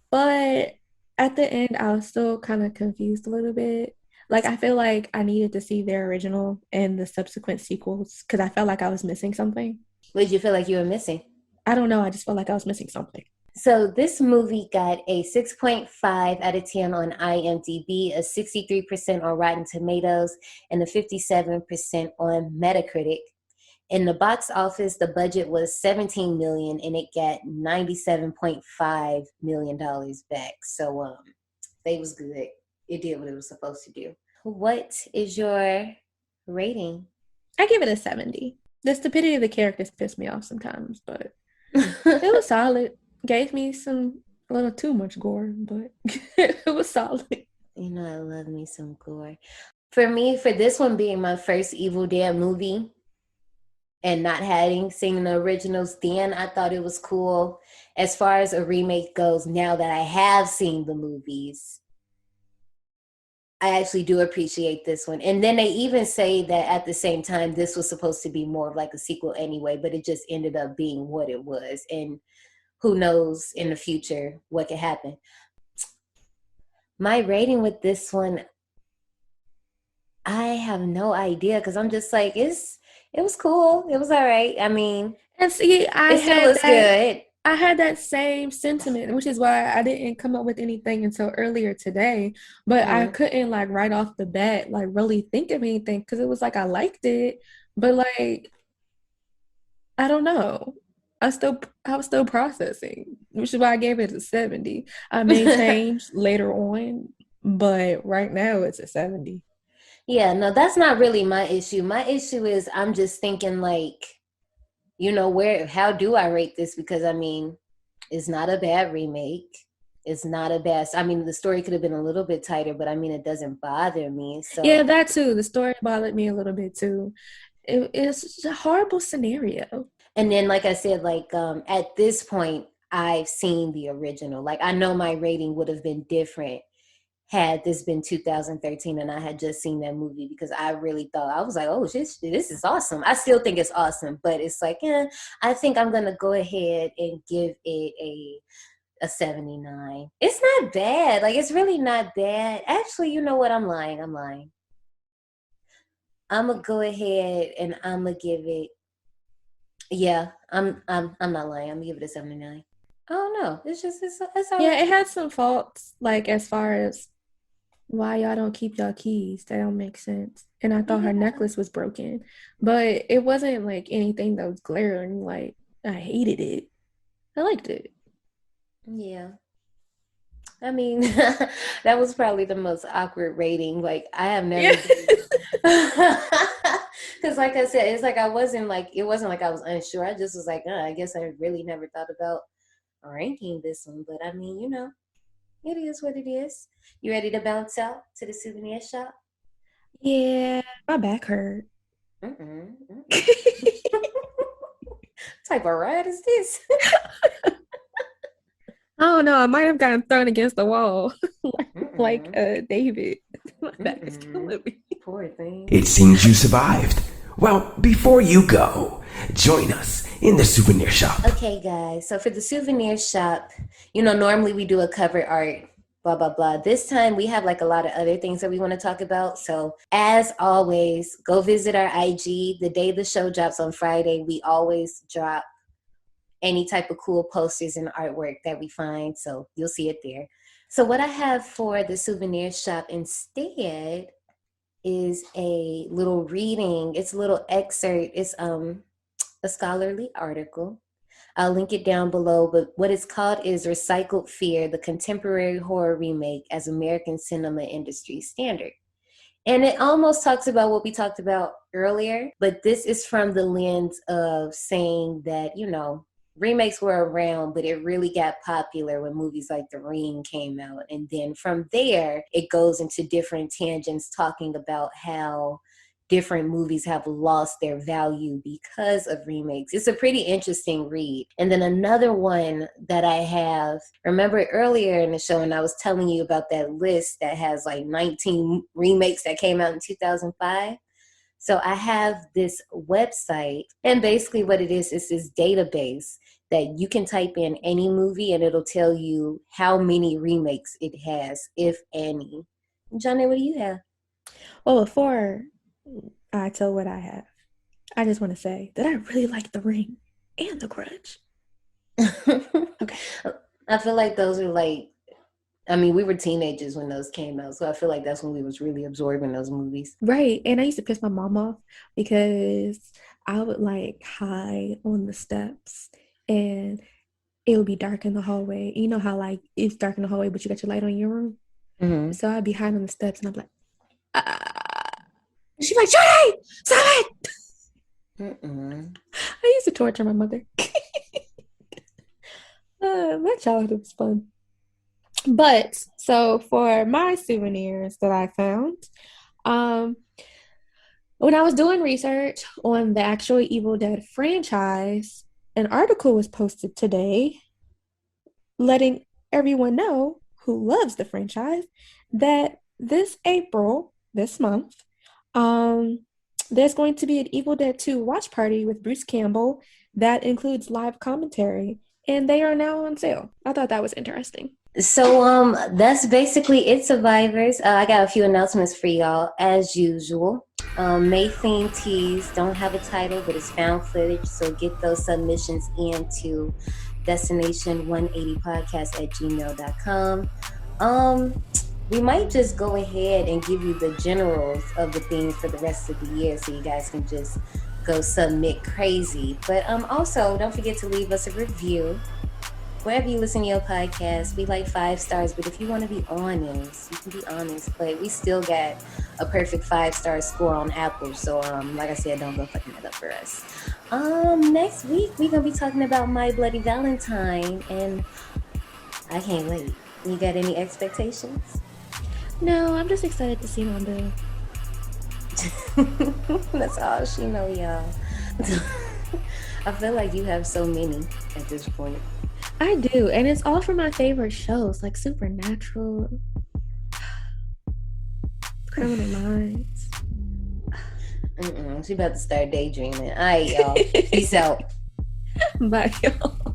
but at the end, I was still kind of confused a little bit. Like, I feel like I needed to see their original and the subsequent sequels because I felt like I was missing something. What did you feel like you were missing? I don't know. I just felt like I was missing something. So this movie got a 6.5 out of 10 on IMDb, a 63% on Rotten Tomatoes, and a 57% on Metacritic. In the box office, the budget was $17 million, and it got $97.5 million back. So they was good. It did what it was supposed to do. What is your rating? I give it a 70. The stupidity of the characters pissed me off sometimes, but it was solid. Gave me a little too much gore, but it was solid. You know, I love me some gore. For me, for this one being my first Evil Dead movie and not having seen the originals, then I thought it was cool. As far as a remake goes, now that I have seen the movies, I actually do appreciate this one. And then they even say that at the same time, this was supposed to be more of like a sequel anyway, but it just ended up being what it was. And who knows in the future what could happen. My rating with this one, I have no idea, because I'm just like, it was cool. It was all right. I mean, and see, it still looks good. I had that same sentiment, which is why I didn't come up with anything until earlier today. But I couldn't like right off the bat like really think of anything, because it was like I liked it, but like I don't know. I was still processing, which is why I gave it a 70. I may change later on, but right now it's a 70. Yeah, no, that's not really my issue. My issue is I'm just thinking like, you know, how do I rate this? Because I mean, it's not a bad remake. It's not a bad, I mean, the story could have been a little bit tighter, but I mean, it doesn't bother me. So yeah, that too. The story bothered me a little bit too. It's a horrible scenario. And then, like I said, like at this point, I've seen the original. Like, I know my rating would have been different had this been 2013 and I had just seen that movie, because I really thought, I was like, oh, this is awesome. I still think it's awesome, but it's like, I think I'm going to go ahead and give it a a 79. It's not bad. Like, it's really not bad. Actually, you know what? I'm lying. I'm gonna go ahead and I'm gonna give it. Yeah, I'm not lying. I'm gonna give it a 79. I don't know. It's all Yeah, right. it had some faults, like as far as why y'all don't keep y'all keys. That don't make sense. And I thought her necklace was broken, but it wasn't like anything that was glaring. Like I hated it. I liked it. Yeah. I mean, that was probably the most awkward rating. Like, I have never because like I said, it's like it wasn't like I was unsure. I just was like, I guess I really never thought about ranking this one. But I mean, it is what it is. You ready to bounce out to the souvenir shop? Yeah, my back hurt. Type of ride is this? I don't know. I might have gotten thrown against the wall like David. My back is killing me. Poor thing. It seems you survived. Well, before you go, join us in the souvenir shop. Okay, guys. So for the souvenir shop, normally we do a cover art, blah, blah, blah. This time we have like a lot of other things that we want to talk about. So as always, go visit our IG. The day the show drops on Friday, we always drop any type of cool posters and artwork that we find. So you'll see it there. So what I have for the souvenir shop instead is a little reading. It's a little excerpt. It's a scholarly article. I'll link it down below, but what it's called is Recycled Fear, the Contemporary Horror Remake as American Cinema Industry Standard. And it almost talks about what we talked about earlier, but this is from the lens of saying that, remakes were around, but it really got popular when movies like The Ring came out. And then from there, it goes into different tangents talking about how different movies have lost their value because of remakes. It's a pretty interesting read. And then another one that I have, remember earlier in the show, and I was telling you about that list that has like 19 remakes that came out in 2005. So I have this website, and basically what it is this database that you can type in any movie and it'll tell you how many remakes it has, if any. Johnny, what do you have? Well, before I tell what I have, I just want to say that I really like The Ring and The Grudge. Okay. I feel like those are we were teenagers when those came out, so I feel like that's when we was really absorbing those movies. Right. And I used to piss my mom off because I would hide on the steps and it would be dark in the hallway. You know how it's dark in the hallway, but you got your light on in your room? Mm-hmm. So I'd be hiding on the steps and I'm like, she's like, Johnny, stop it! I used to torture my mother. My childhood was fun. But so for my souvenirs that I found, when I was doing research on the actual Evil Dead franchise, an article was posted today letting everyone know who loves the franchise that this month, there's going to be an Evil Dead 2 watch party with Bruce Campbell that includes live commentary, and they are now on sale. I thought that was interesting. So that's basically it, survivors. I got a few announcements for y'all as usual. May theme teas don't have a title, but it's found footage, so get those submissions into destination180podcast@gmail.com. We might just go ahead and give you the generals of the themes for the rest of the year, so you guys can just go submit crazy. But also don't forget to leave us a review wherever you listen to your podcast. We like 5 stars, but if you want to be honest, you can be honest. But we still got a perfect 5-star score on Apple. So like I said, don't go fucking that up for us. Next week we're gonna be talking about My Bloody Valentine, and I can't wait. You got any expectations? No, I'm just excited to see Mondo. That's all she know, y'all. I feel like you have so many at this point. I do, and it's all from my favorite shows like Supernatural, Criminal Minds. She about to start daydreaming. All right, y'all. Peace out. Bye, y'all.